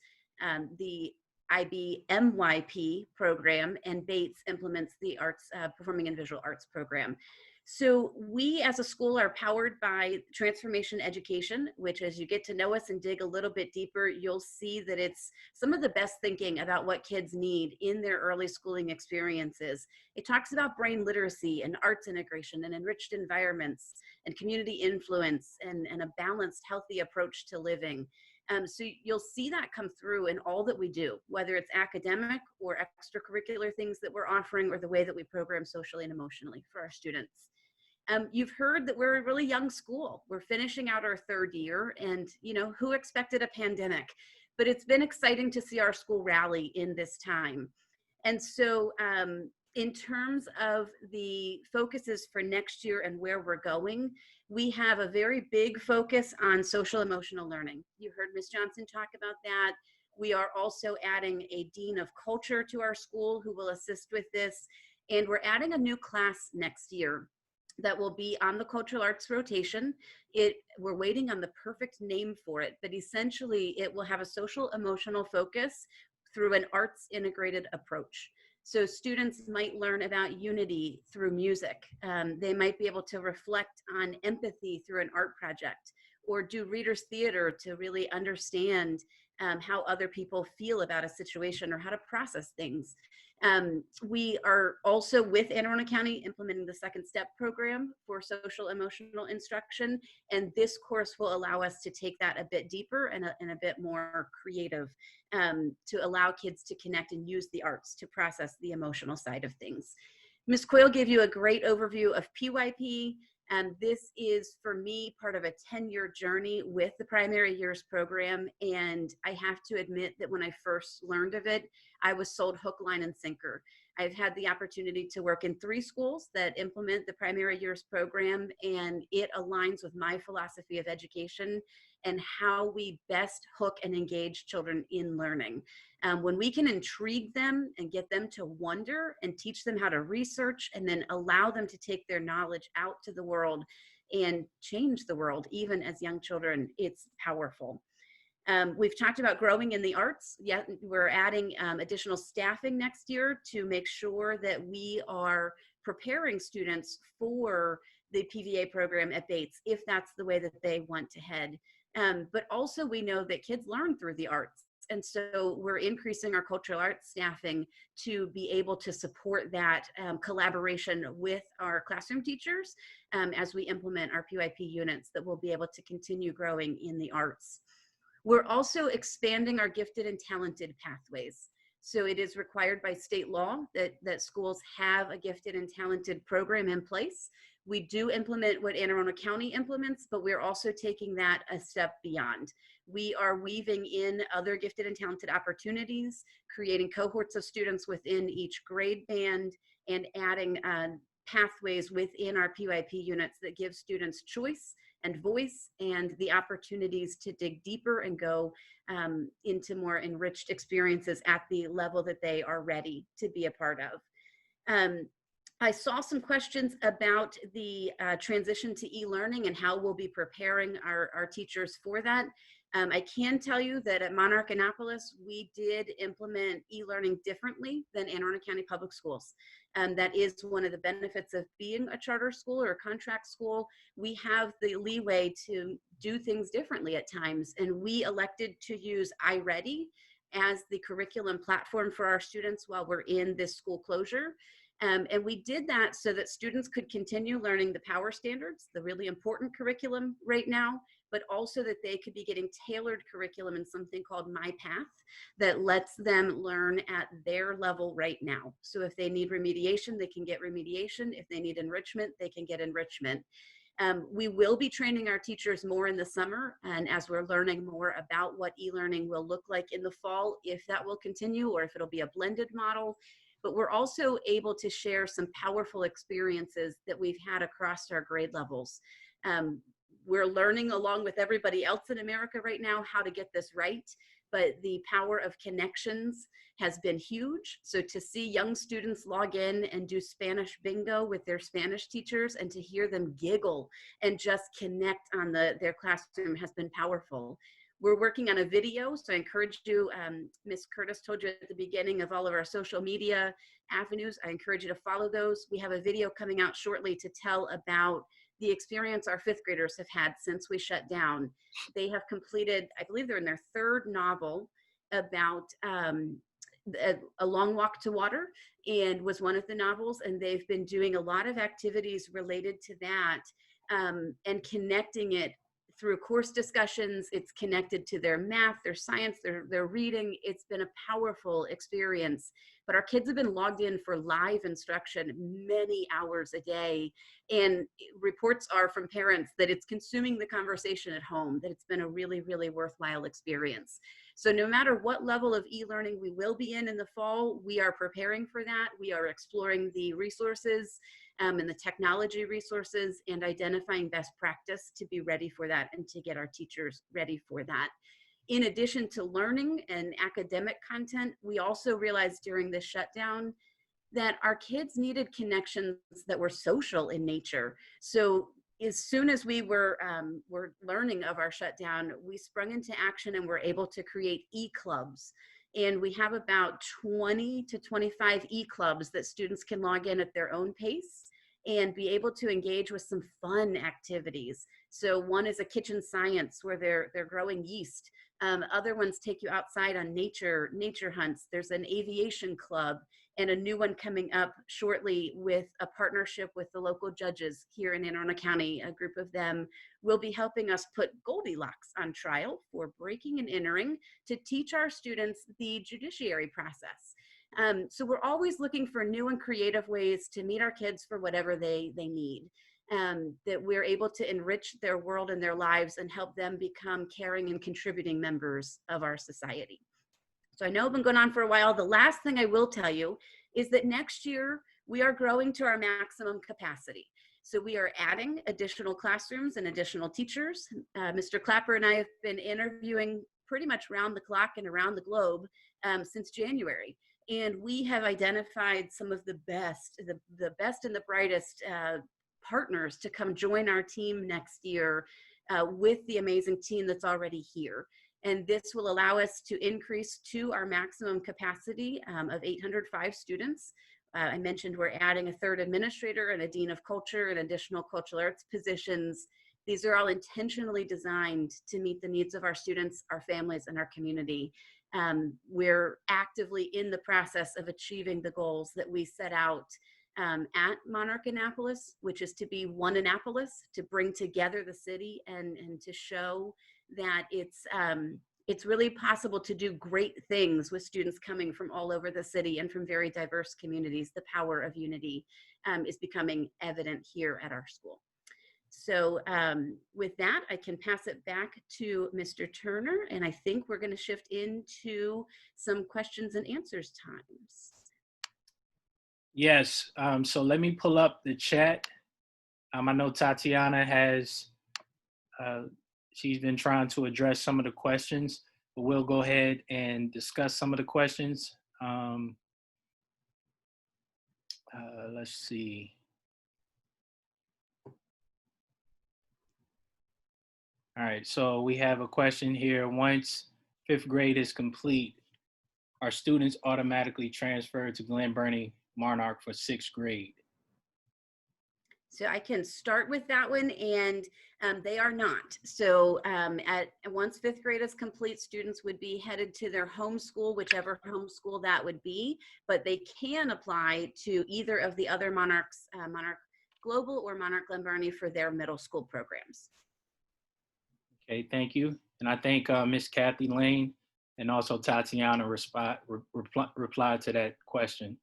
the IBMYP program, and Bates implements the arts, performing and visual arts program. So we as a school are powered by transformation education, which as you get to know us and dig a little bit deeper, you'll see that it's some of the best thinking about what kids need in their early schooling experiences. It talks about brain literacy and arts integration and enriched environments and community influence and a balanced, healthy approach to living. So you'll see that come through in all that we do, whether it's academic or extracurricular things that we're offering or the way that we program socially and emotionally for our students. You've heard that we're a really young school. We're finishing out our third year, and who expected a pandemic? But it's been exciting to see our school rally in this time. And so in terms of the focuses for next year and where we're going, we have a very big focus on social emotional learning. You heard Ms. Johnson talk about that. We are also adding a Dean of Culture to our school who will assist with this. And we're adding a new class next year that will be on the cultural arts rotation. We're waiting on the perfect name for it, but essentially it will have a social emotional focus through an arts integrated approach. So students might learn about unity through music. They might be able to reflect on empathy through an art project, or do readers theater to really understand how other people feel about a situation or how to process things. We are also with Anne Arundel County implementing the Second Step program for social emotional instruction. And this course will allow us to take that a bit deeper and a bit more creative to allow kids to connect and use the arts to process the emotional side of things. Ms. Coyle gave you a great overview of PYP. This is, for me, part of a 10-year journey with the primary years program. And I have to admit that when I first learned of it, I was sold hook, line, and sinker. I've had the opportunity to work in 3 schools that implement the primary years program, and it aligns with my philosophy of education and how we best hook and engage children in learning. When we can intrigue them and get them to wonder and teach them how to research and then allow them to take their knowledge out to the world and change the world, even as young children, it's powerful. We've talked about growing in the arts. Yeah, we're adding additional staffing next year to make sure that we are preparing students for the PVA program at Bates, if that's the way that they want to head. But also we know that kids learn through the arts. And so we're increasing our cultural arts staffing to be able to support that collaboration with our classroom teachers as we implement our PYP units that will be able to continue growing in the arts. We're also expanding our gifted and talented pathways. So it is required by state law that schools have a gifted and talented program in place. We do implement what Anne Arundel County implements, but we're also taking that a step beyond. We are weaving in other gifted and talented opportunities, creating cohorts of students within each grade band, and adding pathways within our PYP units that give students choice and voice and the opportunities to dig deeper and go into more enriched experiences at the level that they are ready to be a part of. I saw some questions about the transition to e-learning and how we'll be preparing our teachers for that. I can tell you that at Monarch Annapolis, we did implement e-learning differently than Anne Arundel County Public Schools. That is one of the benefits of being a charter school or a contract school. We have the leeway to do things differently at times, and we elected to use iReady as the curriculum platform for our students while we're in this school closure. And we did that so that students could continue learning the power standards, the really important curriculum right now, but also that they could be getting tailored curriculum in something called My Path that lets them learn at their level right now. So if they need remediation, they can get remediation. If they need enrichment, they can get enrichment. We will be training our teachers more in the summer, and as we're learning more about what e-learning will look like in the fall, if that will continue or if it'll be a blended model. But we're also able to share some powerful experiences that we've had across our grade levels. We're learning along with everybody else in America right now how to get this right, but the power of connections has been huge. So to see young students log in and do Spanish bingo with their Spanish teachers and to hear them giggle and just connect on their classroom has been powerful. We're working on a video, so I encourage you, Ms. Curtis told you at the beginning of all of our social media avenues, I encourage you to follow those. We have a video coming out shortly to tell about the experience our 5th graders have had since we shut down. They have completed, I believe they're in their 3rd novel about a long walk to water, and was one of the novels, and they've been doing a lot of activities related to that and connecting it through course discussions. It's connected to their math, their science, their reading. It's been a powerful experience. But our kids have been logged in for live instruction many hours a day. And reports are from parents that it's consuming the conversation at home, that it's been a really, really worthwhile experience. So no matter what level of e-learning we will be in the fall, we are preparing for that. We are exploring the resources and the technology resources and identifying best practice to be ready for that and to get our teachers ready for that. In addition to learning and academic content, we also realized during this shutdown that our kids needed connections that were social in nature. So as soon as we were learning of our shutdown, we sprung into action and were able to create e-clubs. And we have about 20 to 25 e-clubs that students can log in at their own pace and be able to engage with some fun activities. So one is a kitchen science where they're growing yeast. Other ones take you outside on nature hunts. There's an aviation club, and a new one coming up shortly with a partnership with the local judges here in Anne Arundel County. A group of them will be helping us put Goldilocks on trial for breaking and entering to teach our students the judiciary process. So we're always looking for new and creative ways to meet our kids for whatever they need. That we're able to enrich their world and their lives and help them become caring and contributing members of our society. So I know I've been going on for a while. The last thing I will tell you is that next year we are growing to our maximum capacity. So we are adding additional classrooms and additional teachers. Mr. Clapper and I have been interviewing pretty much round the clock and around the globe since January. And we have identified some of the best and the brightest partners to come join our team next year with the amazing team that's already here. And this will allow us to increase to our maximum capacity of 805 students. I mentioned we're adding a third administrator and a dean of culture and additional cultural arts positions. These are all intentionally designed to meet the needs of our students, our families, and our community. We're actively in the process of achieving the goals that we set out at Monarch Annapolis, which is to be one Annapolis, to bring together the city and to show that it's really possible to do great things with students coming from all over the city and from very diverse communities. The power of unity is becoming evident here at our school. So with that, I can pass it back to Mr. Turner, and I think we're going to shift into some questions and answers times. Yes, so let me pull up the chat. I know Tatiana has, she's been trying to address some of the questions, but we'll go ahead and discuss some of the questions. Let's see. All right, so we have a question here. Once 5th grade is complete, are students automatically transferred to Glen Burnie Monarch for 6th grade? So I can start with that one, and they are not. So once 5th grade is complete, students would be headed to their home school, whichever home school that would be, but they can apply to either of the other Monarchs, Monarch Global or Monarch Glen Burnie, for their middle school programs. Okay, thank you. And I think Ms. Kathy Lane and also Tatiana replied to that question.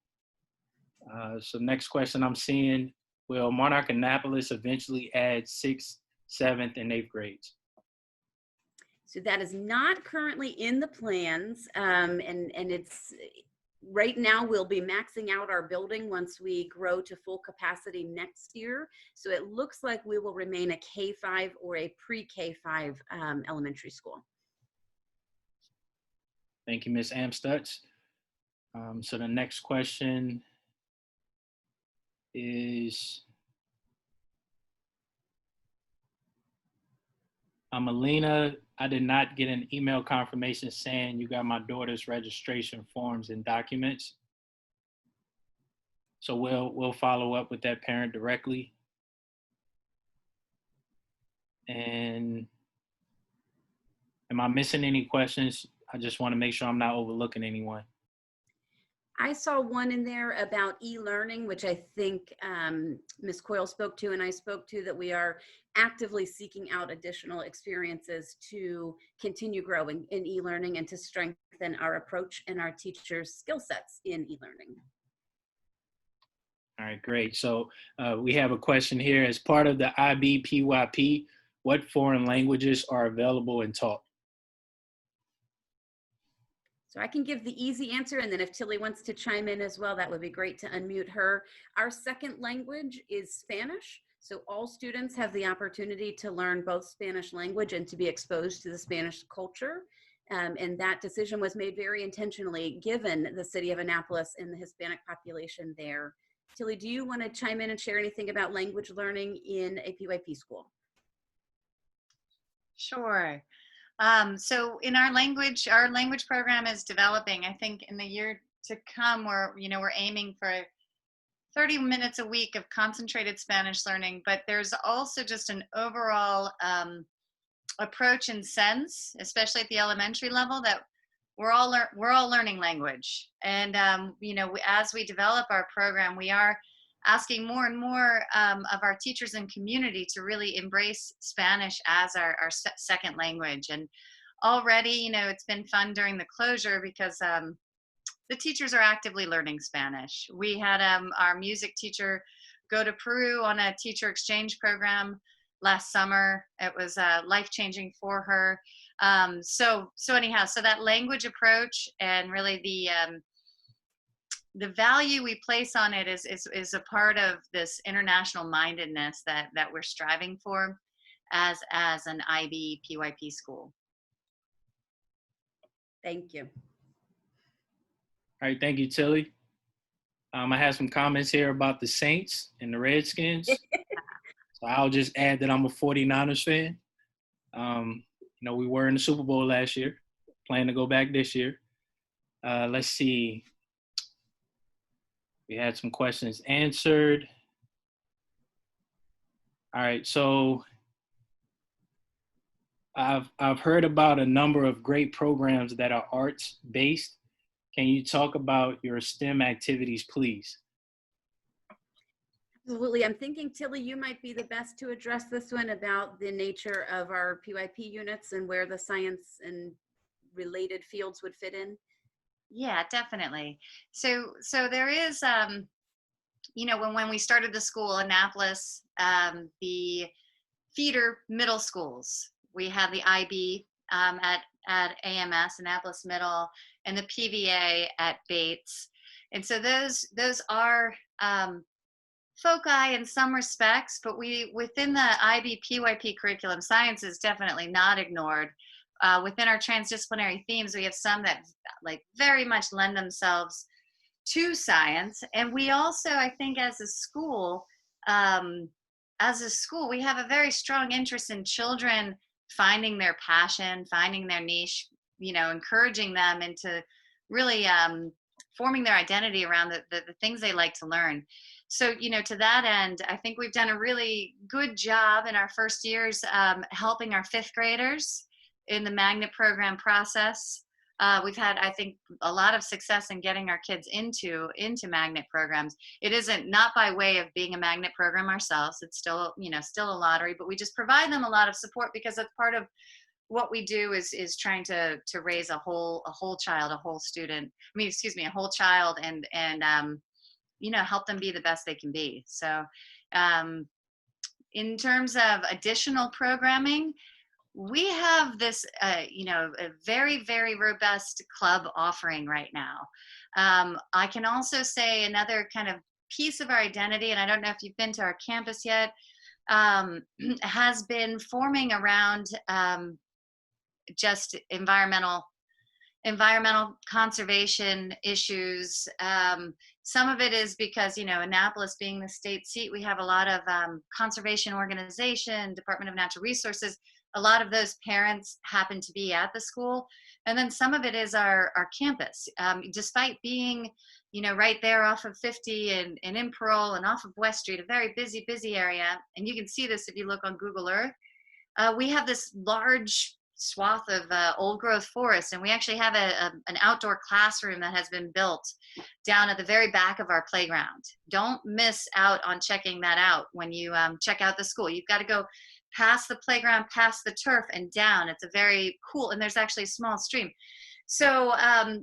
So next question I'm seeing, will Monarch Annapolis eventually add 6th, 7th, and 8th grades? So that is not currently in the plans, and it's right now we'll be maxing out our building once we grow to full capacity next year. So it looks like we will remain a K-5 or a pre-K-5 elementary school. Thank you, Ms. Amstutz. So the next question is, Alina, I did not get an email confirmation saying you got my daughter's registration forms and documents. So we'll follow up with that parent directly. And am I missing any questions? I just want to make sure I'm not overlooking anyone. I saw one in there about e-learning, which I think Ms. Coyle spoke to and I spoke to, that we are actively seeking out additional experiences to continue growing in e-learning and to strengthen our approach and our teachers' skill sets in e-learning. All right, great. So we have a question here. As part of the IB PYP, what foreign languages are available and taught? So I can give the easy answer, and then if Tilly wants to chime in as well, that would be great to unmute her. Our second language is Spanish. So all students have the opportunity to learn both Spanish language and to be exposed to the Spanish culture. And that decision was made very intentionally given the city of Annapolis and the Hispanic population there. Tilly, do you want to chime in and share anything about language learning in a PYP school? Sure. So in our language program is developing. I think in the year to come, we're aiming for 30 minutes a week of concentrated Spanish learning, but there's also just an overall approach and sense, especially at the elementary level, that we're all learning language. And you know, as we develop our program, we are asking more and more of our teachers and community to really embrace Spanish as our second language. And already, you know, it's been fun during the closure because the teachers are actively learning Spanish. We had our music teacher go to Peru on a teacher exchange program last summer. It was life-changing for her. So anyhow, so that language approach and really the value we place on it is a part of this international mindedness that we're striving for as an IB PYP school. Thank you. All right, thank you, Tilly. I have some comments here about the Saints and the Redskins. So I'll just add that I'm a 49ers fan. You know, we were in the Super Bowl last year, plan to go back this year. Let's see. We had some questions answered. All right, so I've heard about a number of great programs that are arts-based. Can you talk about your STEM activities, please? Absolutely. I'm thinking, Tilly, you might be the best to address this one about the nature of our PYP units and where the science and related fields would fit in. Yeah, definitely. So there is, you know, when we started the school, Annapolis, the feeder middle schools, we had the IB at AMS, Annapolis Middle, and the PVA at Bates. And so those are foci in some respects, but within the IB PYP curriculum, science is definitely not ignored. Within our transdisciplinary themes, we have some that like very much lend themselves to science. And we also, I think as a school, we have a very strong interest in children finding their passion, finding their niche, you know, encouraging them into really forming their identity around the things they like to learn. So, you know, to that end, I think we've done a really good job in our first years helping our fifth graders in the magnet program process. We've had, I think, a lot of success in getting our kids into magnet programs. It isn't not by way of being a magnet program ourselves. It's still, you know, still a lottery, but we just provide them a lot of support because that's part of what we do is trying to raise a whole child, a whole student. I mean, excuse me, a whole child, and you know, help them be the best they can be. So, in terms of additional programming, we have this, you know, a very, very robust club offering right now. I can also say another kind of piece of our identity, and I don't know if you've been to our campus yet, has been forming around just environmental conservation issues. Some of it is because, you know, Annapolis being the state seat, we have a lot of conservation organization, Department of Natural Resources. A lot of those parents happen to be at the school. And then some of it is our campus. Despite being, you know, right there off of 50 and in Pearl and off of West Street, a very busy area. And you can see this if you look on Google Earth. We have this large swath of old growth forest, and we actually have an outdoor classroom that has been built down at the very back of our playground. Don't miss out on checking that out when you check out the school. You've got to go past the playground, past the turf, and down. It's a very cool, and there's actually a small stream. So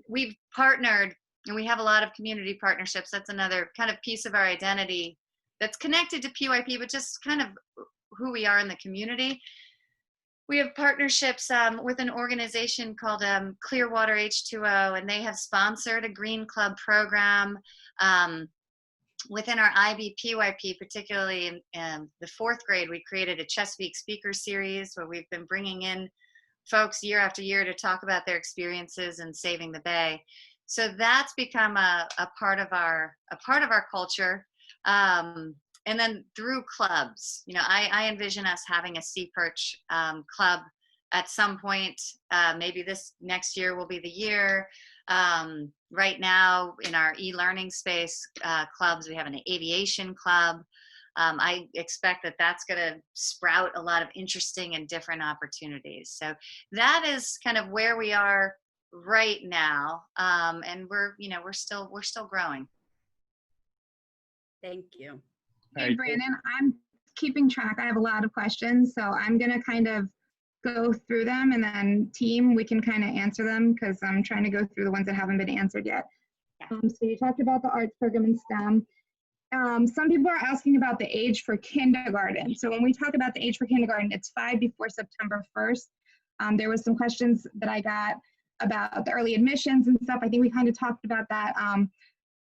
we've partnered, and we have a lot of community partnerships. That's another kind of piece of our identity that's connected to PYP, but just kind of who we are in the community. We have partnerships with an organization called Clearwater H2O, and they have sponsored a Green Club program. Within our IB PYP, particularly in the fourth grade, we created a Chesapeake speaker series where we've been bringing in folks year after year to talk about their experiences in saving the Bay. So that's become a part of our culture. And then through clubs, you know, I envision us having a Sea Perch club at some point. Maybe this next year will be the year. right now in our e-learning space clubs, we have an aviation club. I expect that that's going to sprout a lot of interesting and different opportunities. So that is kind of where we are right now, and we're still growing. Thank you. Hey, Brandon, I'm keeping track. I have a lot of questions, so I'm going to kind of go through them, and then team, we can kind of answer them because I'm trying to go through the ones that haven't been answered yet. So you talked about the arts program in STEM. Some people are asking about the age for kindergarten. So when we talk about the age for kindergarten, it's 5 before September 1st. There was some questions that I got about the early admissions and stuff. I think we kind of talked about that.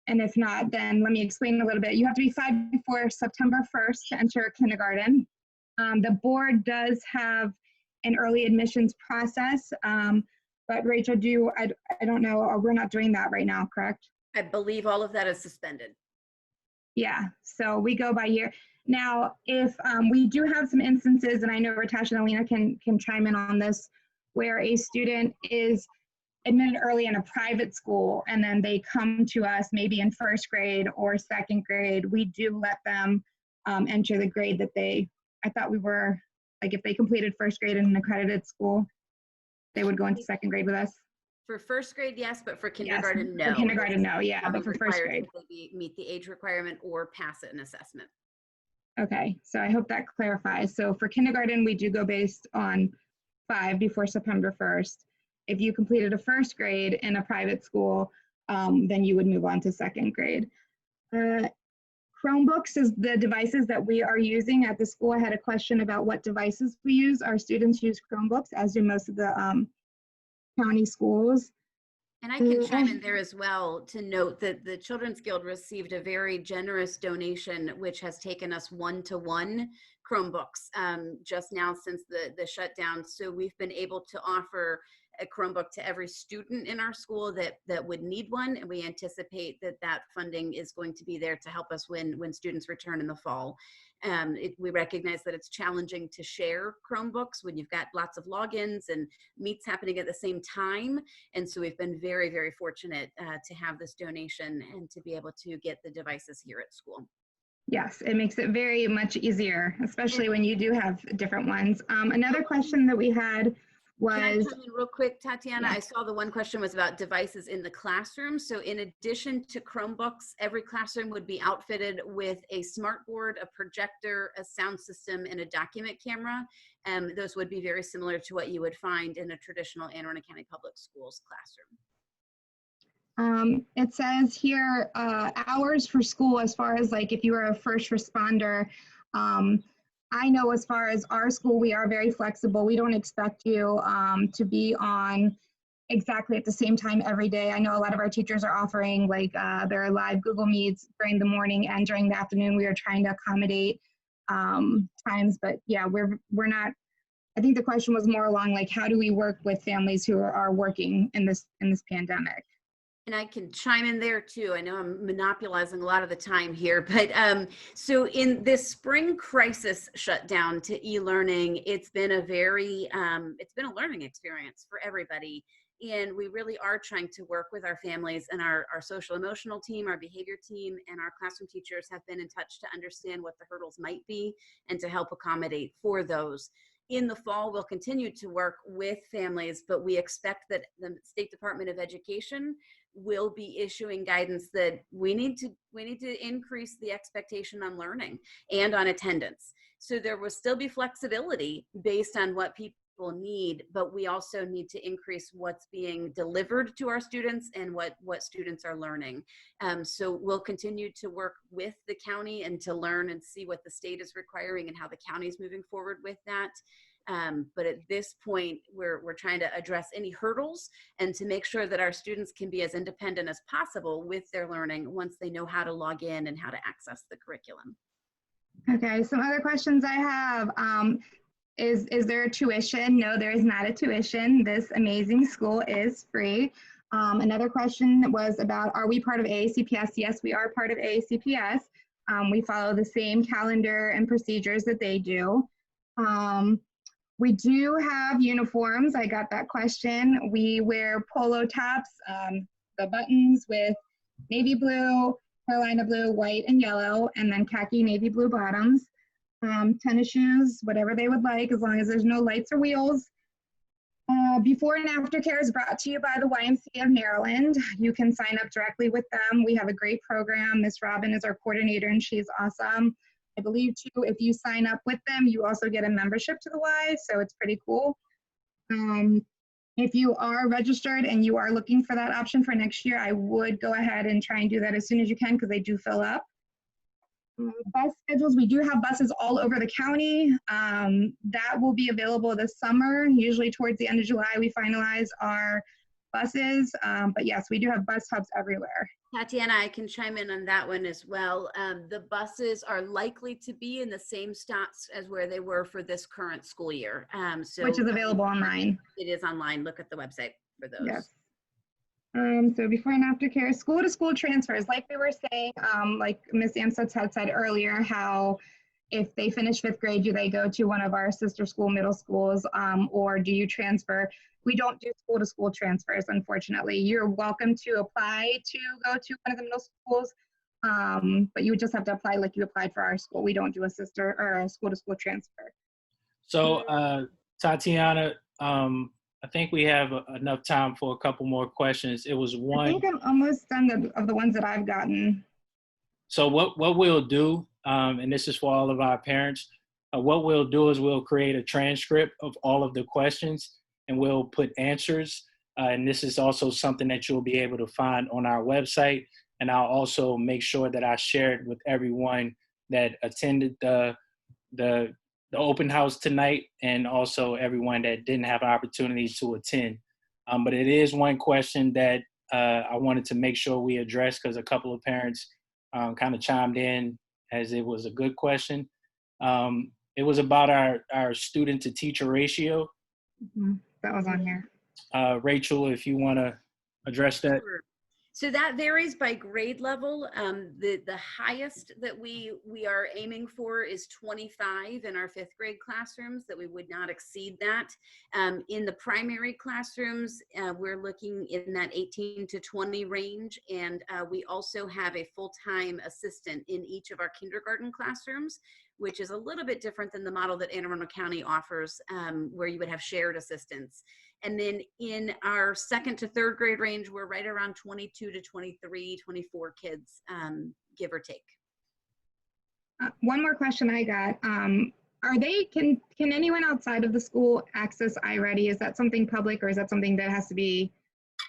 And if not, then let me explain a little bit. You have to be 5 before September 1st to enter kindergarten. The board does have an early admissions process, but Rachel, I don't know, we're not doing that right now, correct? I believe all of that is suspended. Yeah, so we go by year. Now, if we do have some instances, and I know Natasha and Alina can chime in on this, where a student is admitted early in a private school and then they come to us maybe in 1st grade or 2nd grade, we do let them enter the grade that I thought we were, like if they completed 1st grade in an accredited school, they would go into 2nd grade with us. For 1st grade, yes, but for kindergarten, Yes, no. for kindergarten, no, yeah, but for 1st grade. They meet the age requirement or pass it in assessment. Okay, so I hope that clarifies. So for kindergarten, we do go based on 5 before September 1st. If you completed a 1st grade in a private school, then you would move on to 2nd grade. Chromebooks is the devices that we are using at the school. I had a question about what devices we use. Our students use Chromebooks, as do most of the county schools. And I can chime in there as well to note that the Children's Guild received a very generous donation, which has taken us 1-to-1 Chromebooks just now since the shutdown. So we've been able to offer a Chromebook to every student in our school that would need one, and we anticipate that funding is going to be there to help us when students return in the fall. We recognize that it's challenging to share Chromebooks when you've got lots of logins and meets happening at the same time, and so we've been very, very fortunate to have this donation and to be able to get the devices here at school. Yes, it makes it very much easier, especially when you do have different ones. Another question that we had was— Can I chime in real quick, Tatiana? Yes. I saw the one question was about devices in the classroom. So in addition to Chromebooks, every classroom would be outfitted with a smartboard, a projector, a sound system, and a document camera. Those would be very similar to what you would find in a traditional Anne Arundel County Public Schools classroom. It says here, hours for school, as far as like if you were a first responder, I know as far as our school, we are very flexible. We don't expect you to be on exactly at the same time every day. I know a lot of our teachers are offering like their live Google Meets during the morning and during the afternoon. We are trying to accommodate times, but yeah, we're not. I think the question was more along like, how do we work with families who are working in this pandemic? And I can chime in there too. I know I'm monopolizing a lot of the time here, but so in this spring crisis shutdown to e-learning, it's been a very, it's been a learning experience for everybody. And we really are trying to work with our families, and our social emotional team, our behavior team, and our classroom teachers have been in touch to understand what the hurdles might be and to help accommodate for those. In the fall, we'll continue to work with families, but we expect that the State Department of Education will be issuing guidance that we need to increase the expectation on learning and on attendance. So there will still be flexibility based on what people need, but we also need to increase what's being delivered to our students and what students are learning. So we'll continue to work with the county and to learn and see what the state is requiring and how the county is moving forward with that. But at this point, we're trying to address any hurdles and to make sure that our students can be as independent as possible with their learning once they know how to log in and how to access the curriculum. Okay, some other questions I have. Is there a tuition? No, there is not a tuition. This amazing school is free. Another question was about, are we part of AACPS? Yes, we are part of AACPS. We follow the same calendar and procedures that they do. We do have uniforms. I got that question. We wear polo tops. the buttons with navy blue, Carolina blue, white, and yellow, and then khaki navy blue bottoms. Tennis shoes, whatever they would like, as long as there's no lights or wheels. Before and after care is brought to you by the YMCA of Maryland. You can sign up directly with them. We have a great program. Miss Robin is our coordinator and she's awesome. I believe too, if you sign up with them, you also get a membership to the Y, so it's pretty cool. If you are registered and you are looking for that option for next year, I would go ahead and try and do that as soon as you can because they do fill up. Bus schedules, we do have buses all over the county. That will be available this summer. Usually towards the end of July, we finalize our buses. But yes, we do have bus hubs everywhere. Tatiana, I can chime in on that one as well. The buses are likely to be in the same stops as where they were for this current school year. Which is available online. It is online. Look at the website for those. Yes. So before and after care, school to school transfers, like we were saying, like Ms. Amstutz had said earlier, how if they finish 5th grade, do they go to one of our sister school middle schools, or do you transfer? We don't do school to school transfers, unfortunately. You're welcome to apply to go to one of the middle schools, but you would just have to apply like you applied for our school. We don't do a sister or a school to school transfer. So Tatiana, I think we have enough time for a couple more questions. It was one. I think I'm almost done of the ones that I've gotten. So what we'll do, and this is for all of our parents, what we'll do is we'll create a transcript of all of the questions and we'll put answers. And this is also something that you'll be able to find on our website. And I'll also make sure that I share it with everyone that attended the open house tonight, and also everyone that didn't have opportunities to attend. But it is one question that I wanted to make sure we address because a couple of parents kind of chimed in as it was a good question. It was about our student to teacher ratio. Mm-hmm. That was on here. Rachel, if you want to address that. Sure. So that varies by grade level. The highest that we are aiming for is 25 in our 5th grade classrooms, that we would not exceed that. In the primary classrooms, we're looking in that 18 to 20 range. And we also have a full-time assistant in each of our kindergarten classrooms, which is a little bit different than the model that Anne Arundel County offers, where you would have shared assistants. And then in our 2nd to 3rd grade range, we're right around 22 to 23, 24 kids, give or take. One more question I got. Can anyone outside of the school access iReady? Is that something public, or is that something that has to be,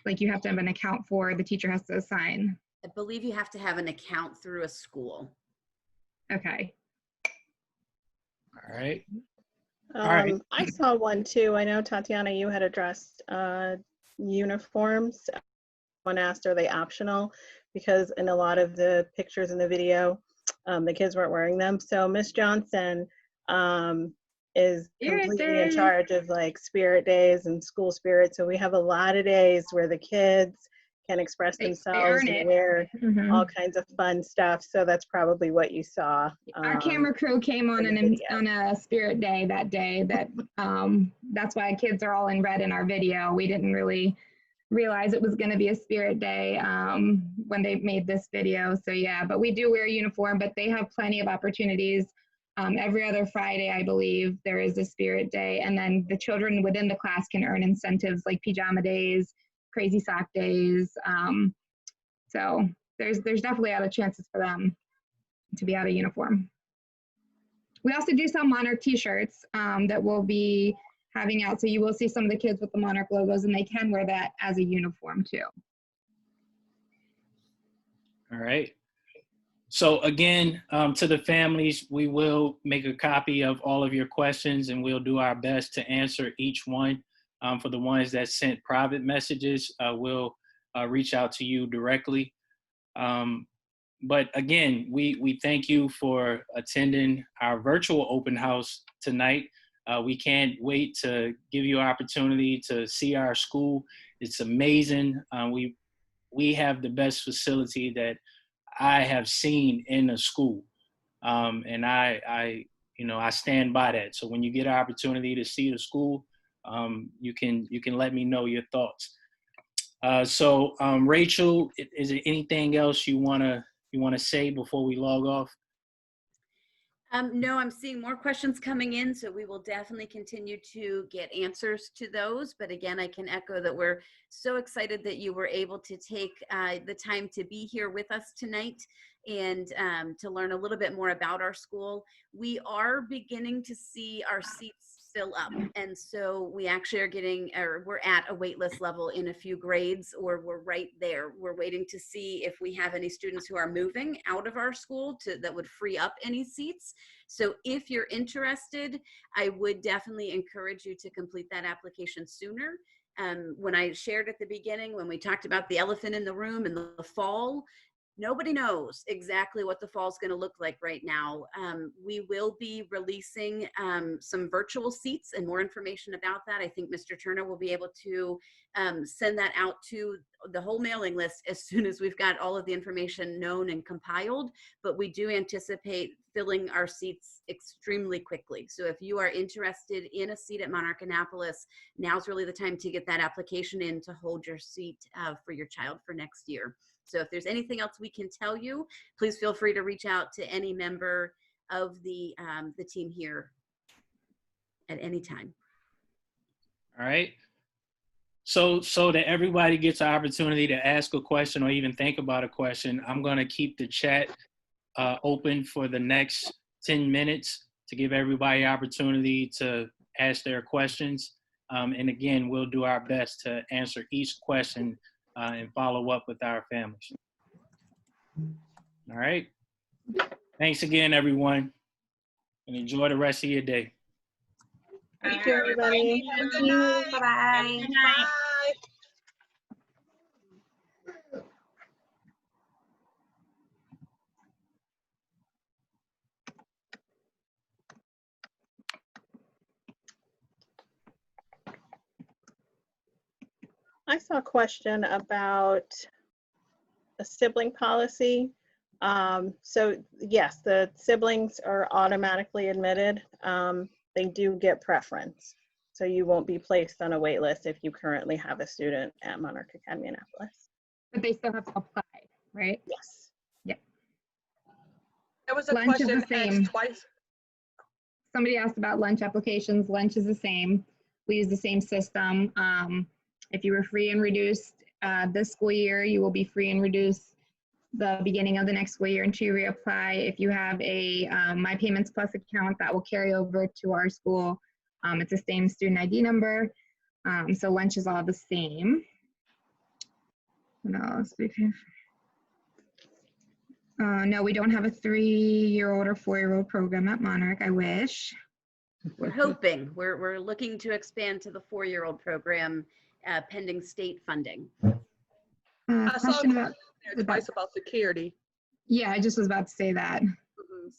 like you have to have an account for, the teacher has to assign? I believe you have to have an account through a school. Okay. All right. All right. I saw one too. I know, Tatiana, you had addressed uniforms. One asked, are they optional? Because in a lot of the pictures in the video, the kids weren't wearing them. So Miss Johnson is completely in charge of like spirit days and school spirit. So we have a lot of days where the kids can express themselves and wear all kinds of fun stuff. So that's probably what you saw. Our camera crew came on a spirit day that day. That's why kids are all in red in our video. We didn't really realize it was going to be a spirit day when they made this video. So yeah, but we do wear a uniform, but they have plenty of opportunities. Every other Friday, I believe, there is a spirit day. And then the children within the class can earn incentives like pajama days, crazy sock days. So there's definitely other chances for them to be out of uniform. We also do sell Monarch t-shirts that we'll be having out. So you will see some of the kids with the Monarch logos, and they can wear that as a uniform too. All right. So again, to the families, we will make a copy of all of your questions and we'll do our best to answer each one. For the ones that sent private messages, we'll reach out to you directly. But again, we thank you for attending our virtual open house tonight. We can't wait to give you an opportunity to see our school. It's amazing. We have the best facility that I have seen in a school. And I stand by that. So when you get an opportunity to see the school, you can let me know your thoughts. So Rachel, is there anything else you wanna say before we log off? No, I'm seeing more questions coming in, so we will definitely continue to get answers to those. But again, I can echo that we're so excited that you were able to take the time to be here with us tonight and to learn a little bit more about our school. We are beginning to see our seats fill up, and so we actually are getting, or we're at a wait list level in a few grades, or we're right there. We're waiting to see if we have any students who are moving out of our school that would free up any seats. So if you're interested, I would definitely encourage you to complete that application sooner. When I shared at the beginning, when we talked about the elephant in the room in the fall, nobody knows exactly what the fall is going to look like right now. We will be releasing some virtual seats and more information about that. I think Mr. Turner will be able to send that out to the whole mailing list as soon as we've got all of the information known and compiled, but we do anticipate filling our seats extremely quickly. So if you are interested in a seat at Monarch Annapolis, now's really the time to get that application in to hold your seat for your child for next year. So if there's anything else we can tell you, please feel free to reach out to any member of the team here at any time. All right. So that everybody gets an opportunity to ask a question or even think about a question, I'm going to keep the chat open for the next 10 minutes to give everybody opportunity to ask their questions. And again, we'll do our best to answer each question and follow up with our families. All right. Thanks again, everyone, and enjoy the rest of your day. Thank you, everybody. Thank you. Bye-bye. Good night. I saw a question about a sibling policy. So yes, the siblings are automatically admitted. They do get preference. So you won't be placed on a wait list if you currently have a student at Monarch Academy Annapolis. But they still have to apply, right? Yes. Yep. There was a Lunch is question the same. asked twice. Somebody asked about lunch applications. Lunch is the same. We use the same system. If you were free and reduced this school year, you will be free and reduced the beginning of the next school year until you reapply. If you have a My Payments Plus account, that will carry over to our school. It's the same student ID number. So lunch is all the same. What else? No, we don't have a 3-year-old or 4-year-old program at Monarch. I wish. We're hoping. We're looking to expand to the 4-year-old program pending state funding. I saw a Question question there twice about security. Yeah, I just was about to say that.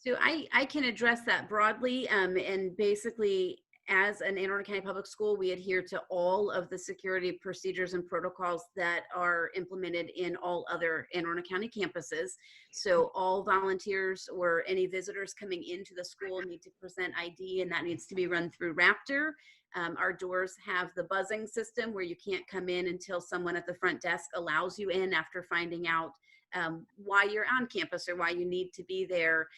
So I can address that broadly, and basically, as an Anne Arundel County Public School, we adhere to all of the security procedures and protocols that are implemented in all other Anne Arundel County campuses. So all volunteers or any visitors coming into the school need to present ID, and that needs to be run through Raptor. Our doors have the buzzing system where you can't come in until someone at the front desk allows you in after finding out why you're on campus or why you need to be there.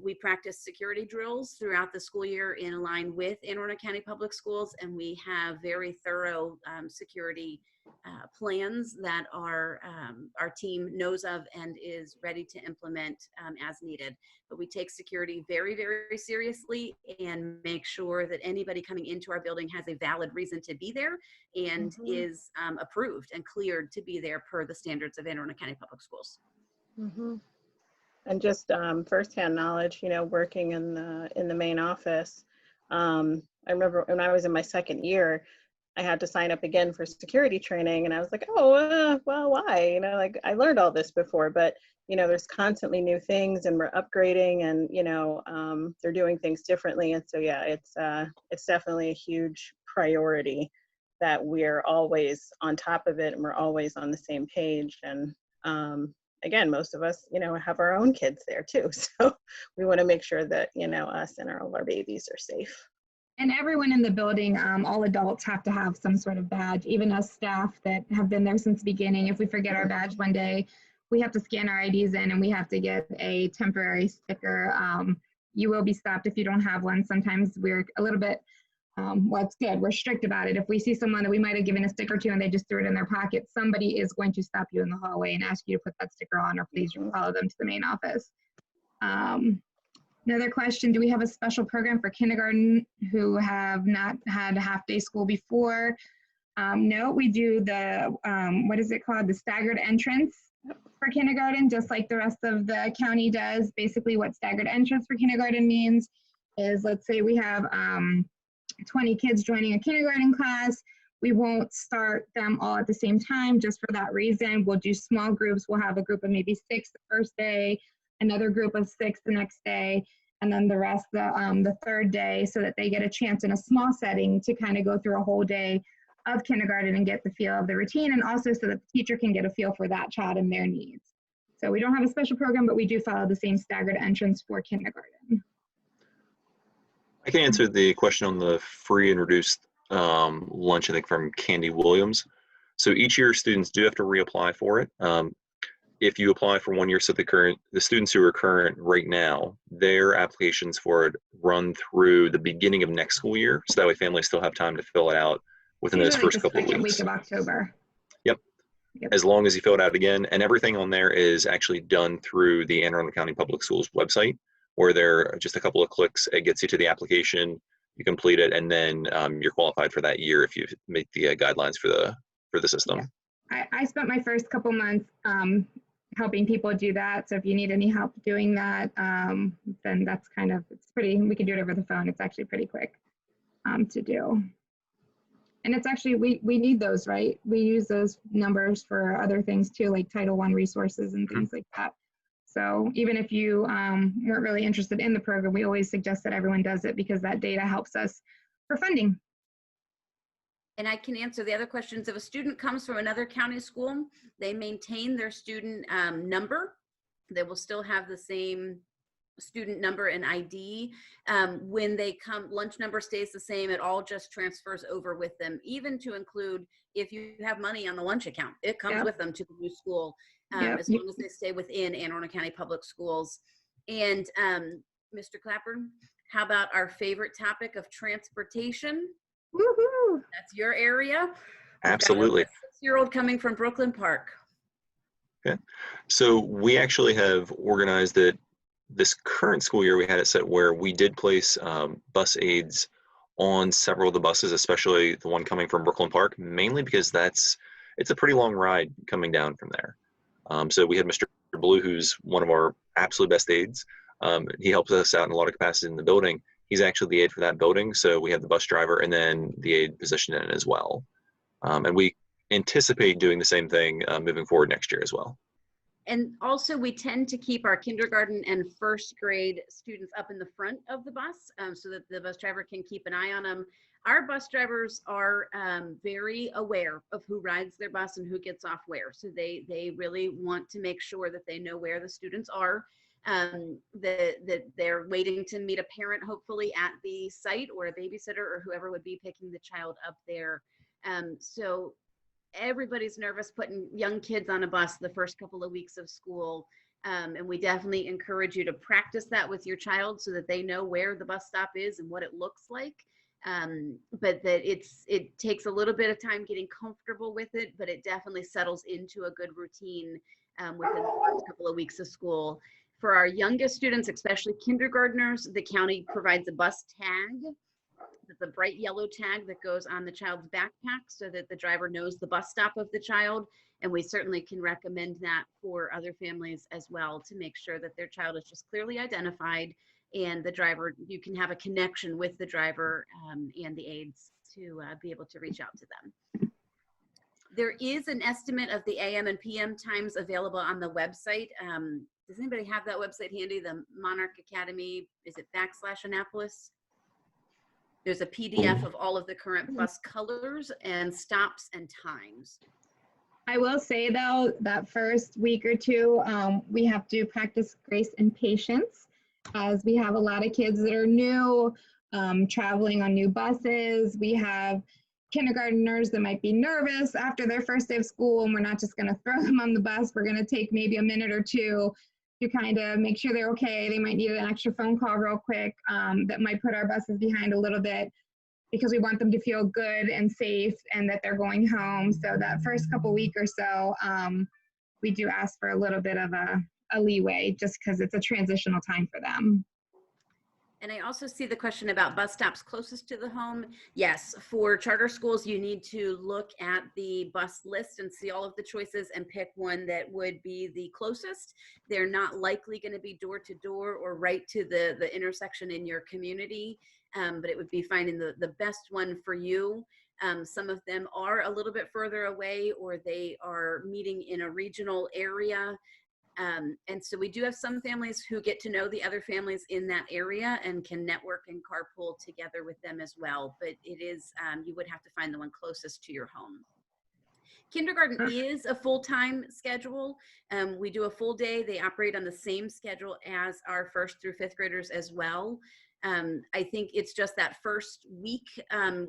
We practice security drills throughout the school year in line with Anne Arundel County Public Schools, and we have very thorough security plans that our team knows of and is ready to implement as needed. But we take security very, very seriously and make sure that anybody coming into our building has a valid reason to be there and is approved and cleared to be there per the standards of Anne Arundel County Public Schools. And just firsthand knowledge, working in the main office. I remember when I was in my second year, I had to sign up again for security training, and I was like, oh, well, why? Like I learned all this before, but there's constantly new things, and we're upgrading, and they're doing things differently, and so yeah, it's definitely a huge priority that we're always on top of it, and we're always on the same page, and again, most of us, have our own kids there too. So we want to make sure that, us and all of our babies are safe. And everyone in the building, all adults have to have some sort of badge, even us staff that have been there since the beginning. If we forget our badge one day, we have to scan our IDs in and we have to get a temporary sticker. You will be stopped if you don't have one. Sometimes we're a little bit, well, it's good. We're strict about it. If we see someone that we might have given a sticker to and they just threw it in their pocket, somebody is going to stop you in the hallway and ask you to put that sticker on, or please follow them to the main office. Another question, do we have a special program for kindergarten who have not had a half-day school before? No, we do the, what is it called? The staggered entrance for kindergarten, just like the rest of the county does. Basically what staggered entrance for kindergarten means is, let's say we have 20 kids joining a kindergarten class. We won't start them all at the same time just for that reason. We'll do small groups. We'll have a group of maybe 6 the first day, another group of 6 the next day, and then the rest the third day, so that they get a chance in a small setting to kind of go through a whole day of kindergarten and get the feel of the routine, and also so that the teacher can get a feel for that child and their needs. So we don't have a special program, but we do follow the same staggered entrance for kindergarten. I can answer the question on the free and reduced lunch, I think, from Candy Williams. So each year students do have to reapply for it. If you apply for 1 year, so the students who are current right now, their applications for it run through the beginning of next school year. So that way families still have time to fill it out within those first couple of weeks. Week of October. Yep. As long as you fill it out again, and everything on there is actually done through the Anne Arundel County Public Schools website, where there are just a couple of clicks, it gets you to the application, you complete it, and then you're qualified for that year if you meet the guidelines for the system. Yeah. I spent my first couple months helping people do that. So if you need any help doing that, then that's kind of, it's pretty, we can do it over the phone. It's actually pretty quick to do. And it's actually, we need those, right? We use those numbers for other things too, like Title I resources and things like that. So even if you weren't really interested in the program, we always suggest that everyone does it because that data helps us for funding. And I can answer the other questions. If a student comes from another county school, they maintain their student number. They will still have the same student number and ID. When they come, lunch number stays the same. It all just transfers over with them, even to include if you have money on the lunch account, it comes with them to the new school, as long as they stay within Anne Arundel County Public Schools. And Mr. Clapper, how about our favorite topic of transportation? Woohoo! That's your area. Absolutely. 6-year-old coming from Brooklyn Park. Okay. So we actually have organized it this current school year. We had it set where we did place bus aids on several of the buses, especially the one coming from Brooklyn Park, mainly because it's a pretty long ride coming down from there. So we had Mr. Blue, who's one of our absolute best aides. He helps us out in a lot of capacity in the building. He's actually the aide for that building. So we have the bus driver and then the aide positioned in it as well. And we anticipate doing the same thing moving forward next year as well. And also we tend to keep our kindergarten and first grade students up in the front of the bus so that the bus driver can keep an eye on them. Our bus drivers are very aware of who rides their bus and who gets off where. So they really want to make sure that they know where the students are, that they're waiting to meet a parent, hopefully at the site, or a babysitter, or whoever would be picking the child up there. So everybody's nervous putting young kids on a bus the first couple of weeks of school. And we definitely encourage you to practice that with your child so that they know where the bus stop is and what it looks like. But that it takes a little bit of time getting comfortable with it, but it definitely settles into a good routine within the first couple of weeks of school. For our youngest students, especially kindergartners, the county provides a bus tag. It's a bright yellow tag that goes on the child's backpack so that the driver knows the bus stop of the child. And we certainly can recommend that for other families as well, to make sure that their child is just clearly identified, and the driver, you can have a connection with the driver and the aides to be able to reach out to them. There is an estimate of the AM and PM times available on the website. Does anybody have that website handy? The Monarch Academy, is it /Annapolis? There's a PDF of all of the current bus colors and stops and times. I will say though, that first week or two, we have to practice grace and patience, as we have a lot of kids that are new. traveling on new buses. We have kindergartners that might be nervous after their first day of school, and we're not just going to throw them on the bus. We're going to take maybe a minute or two to kind of make sure they're okay. They might need an extra phone call real quick that might put our buses behind a little bit, because we want them to feel good and safe and that they're going home. So that first couple week or so, we do ask for a little bit of a leeway, just because it's a transitional time for them. And I also see the question about bus stops closest to the home. Yes, for charter schools, you need to look at the bus list and see all of the choices and pick one that would be the closest. They're not likely going to be door to door or right to the intersection in your community, but it would be finding the best one for you. Some of them are a little bit further away, or they are meeting in a regional area. And so we do have some families who get to know the other families in that area and can network and carpool together with them as well. But it is, you would have to find the one closest to your home. Kindergarten is a full-time schedule. We do a full day. They operate on the same schedule as our 1st through 5th graders as well. I think it's just that first week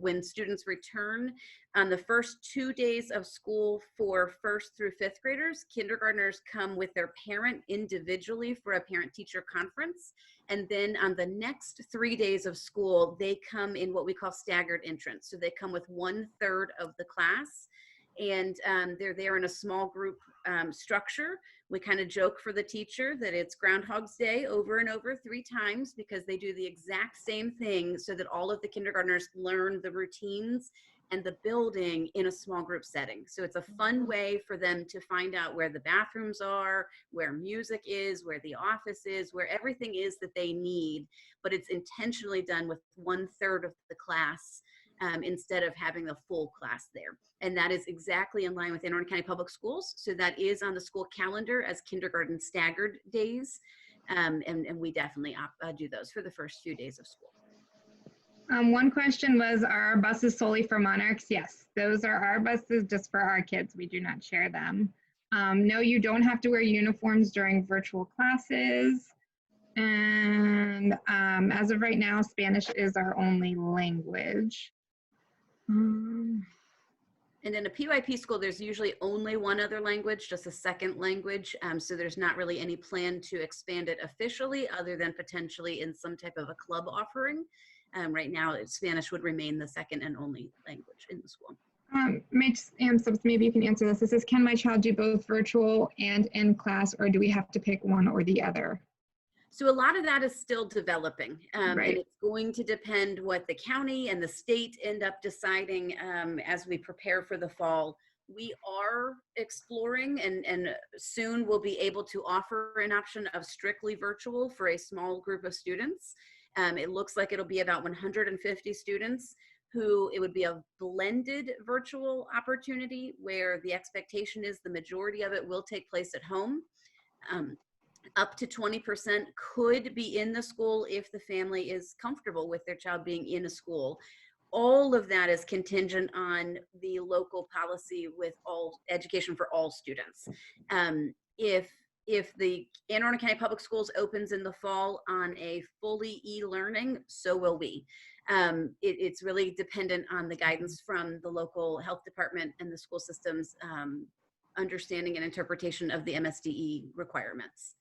when students return. On the first 2 days of school for 1st through 5th graders, kindergartners come with their parent individually for a parent-teacher conference. And then on the next 3 days of school, they come in what we call staggered entrance. So they come with 1/3 of the class. And they're there in a small group structure. We kind of joke for the teacher that it's Groundhog's Day over and over 3 times, because they do the exact same thing so that all of the kindergartners learn the routines and the building in a small group setting. So it's a fun way for them to find out where the bathrooms are, where music is, where the office is, where everything is that they need, but it's intentionally done with 1/3 of the class instead of having the full class there. And that is exactly in line with Anne Arundel County Public Schools. So that is on the school calendar as kindergarten staggered days. And we definitely do those for the first few days of school. One question was, are our buses solely for Monarchs? Yes, those are our buses just for our kids. We do not share them. No, you don't have to wear uniforms during virtual classes. And as of right now, Spanish is our only language. And in a PYP school, there's usually only one other language, just a second language. So there's not really any plan to expand it officially, other than potentially in some type of a club offering. Right now, Spanish would remain the second and only language in the school. Maybe you can answer this. This is, can my child do both virtual and in class, or do we have to pick one or the other? So a lot of that is still developing, Right. and it's going to depend what the county and the state end up deciding as we prepare for the fall. We are exploring, and soon we'll be able to offer an option of strictly virtual for a small group of students. It looks like it'll be about 150 students who it would be a blended virtual opportunity, where the expectation is the majority of it will take place at home. Up to 20% could be in the school if the family is comfortable with their child being in a school. All of that is contingent on the local policy with all education for all students. If the Anne Arundel County Public Schools opens in the fall on a fully e-learning, so will we. It's really dependent on the guidance from the local health department and the school system's understanding and interpretation of the MSDE requirements.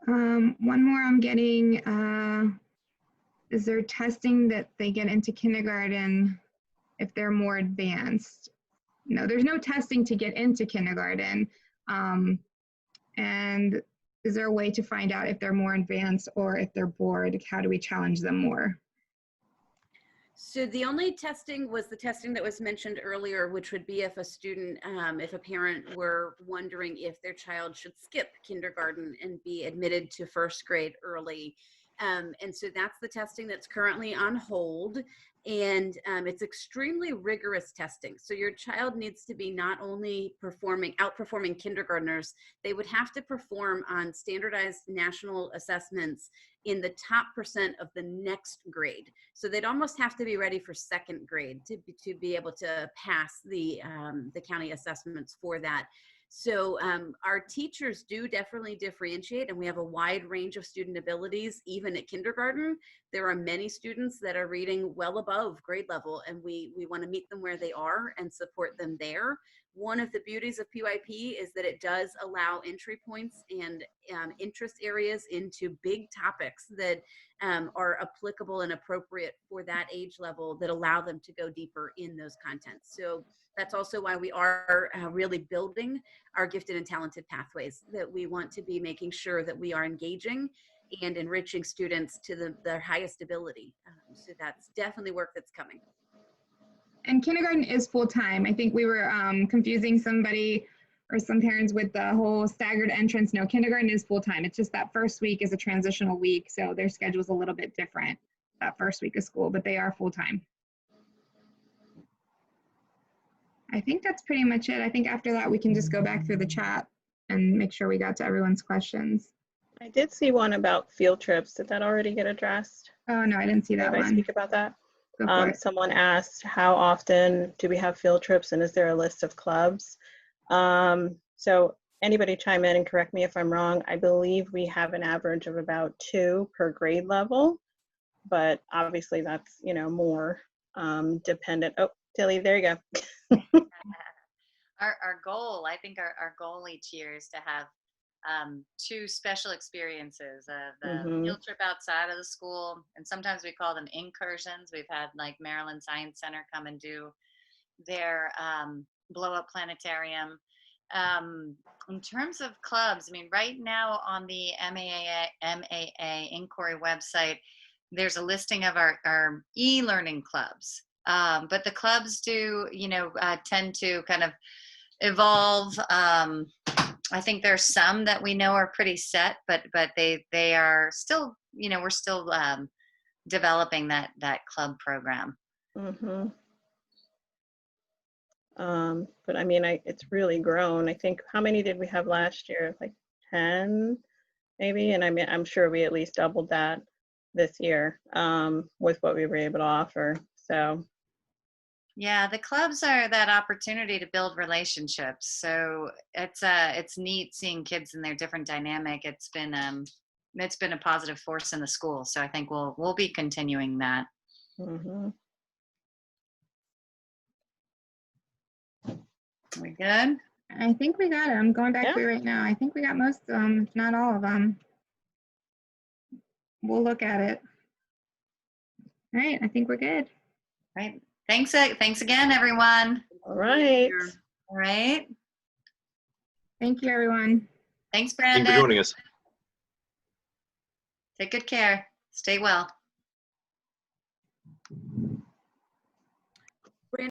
One more I'm getting, is there testing that they get into kindergarten if they're more advanced? No, there's no testing to get into kindergarten. And is there a way to find out if they're more advanced or if they're bored? How do we challenge them more? So the only testing was the testing that was mentioned earlier, which would be if a student, if a parent were wondering if their child should skip kindergarten and be admitted to 1st grade early. And so that's the testing that's currently on hold. And it's extremely rigorous testing. So your child needs to be not only outperforming kindergartners, they would have to perform on standardized national assessments in the top % of the next grade. So they'd almost have to be ready for 2nd grade to be able to pass the county assessments for that. So our teachers do definitely differentiate, and we have a wide range of student abilities. Even at kindergarten, there are many students that are reading well above grade level, and we want to meet them where they are and support them there. One of the beauties of PYP is that it does allow entry points and interest areas into big topics that are applicable and appropriate for that age level, that allow them to go deeper in those contents. So that's also why we are really building our gifted and talented pathways, that we want to be making sure that we are engaging and enriching students to their highest ability. So that's definitely work that's coming. And kindergarten is full-time. I think we were confusing somebody or some parents with the whole staggered entrance. No, kindergarten is full-time. It's just that first week is a transitional week, so their schedule is a little bit different that first week of school, but they are full-time. I think that's pretty much it. I think after that, we can just go back through the chat and make sure we got to everyone's questions. I did see one about field trips. Did that already get addressed? Oh, no, I didn't see that Did I one. speak about that? Go for it. Someone asked, how often do we have field trips, and is there a list of clubs? So anybody chime in and correct me if I'm wrong. I believe we have an average of about 2 per grade level, but obviously that's, you know, more dependent. Oh, Tilly, there you go. Our goal, I think our goal each year is to have 2 special experiences, the field trip outside of the school, and sometimes we call them incursions. We've had like Maryland Science Center come and do their blow up planetarium. In terms of clubs, I mean, right now on the MAA inquiry website, there's a listing of our e-learning clubs, but the clubs do, you know, tend to kind of evolve. I think there's some that we know are pretty set, but they are still, you know, we're still developing that club program. But I mean, it's really grown. I think, how many did we have last year? Like 10 maybe? And I mean, I'm sure we at least doubled that this year with what we were able to offer. So yeah, the clubs are that opportunity to build relationships. So it's neat seeing kids in their different dynamic. It's been a positive force in the school. So I think we'll be continuing that. We good? I think we got it. I'm going back through right now. I think we got most of them, if not all of them. We'll look at it. All right, I think we're good. Right. Thanks again, everyone. All right. All right. Thank you, everyone. Thanks, Brandon. Thank you for joining us. Take good care. Stay well.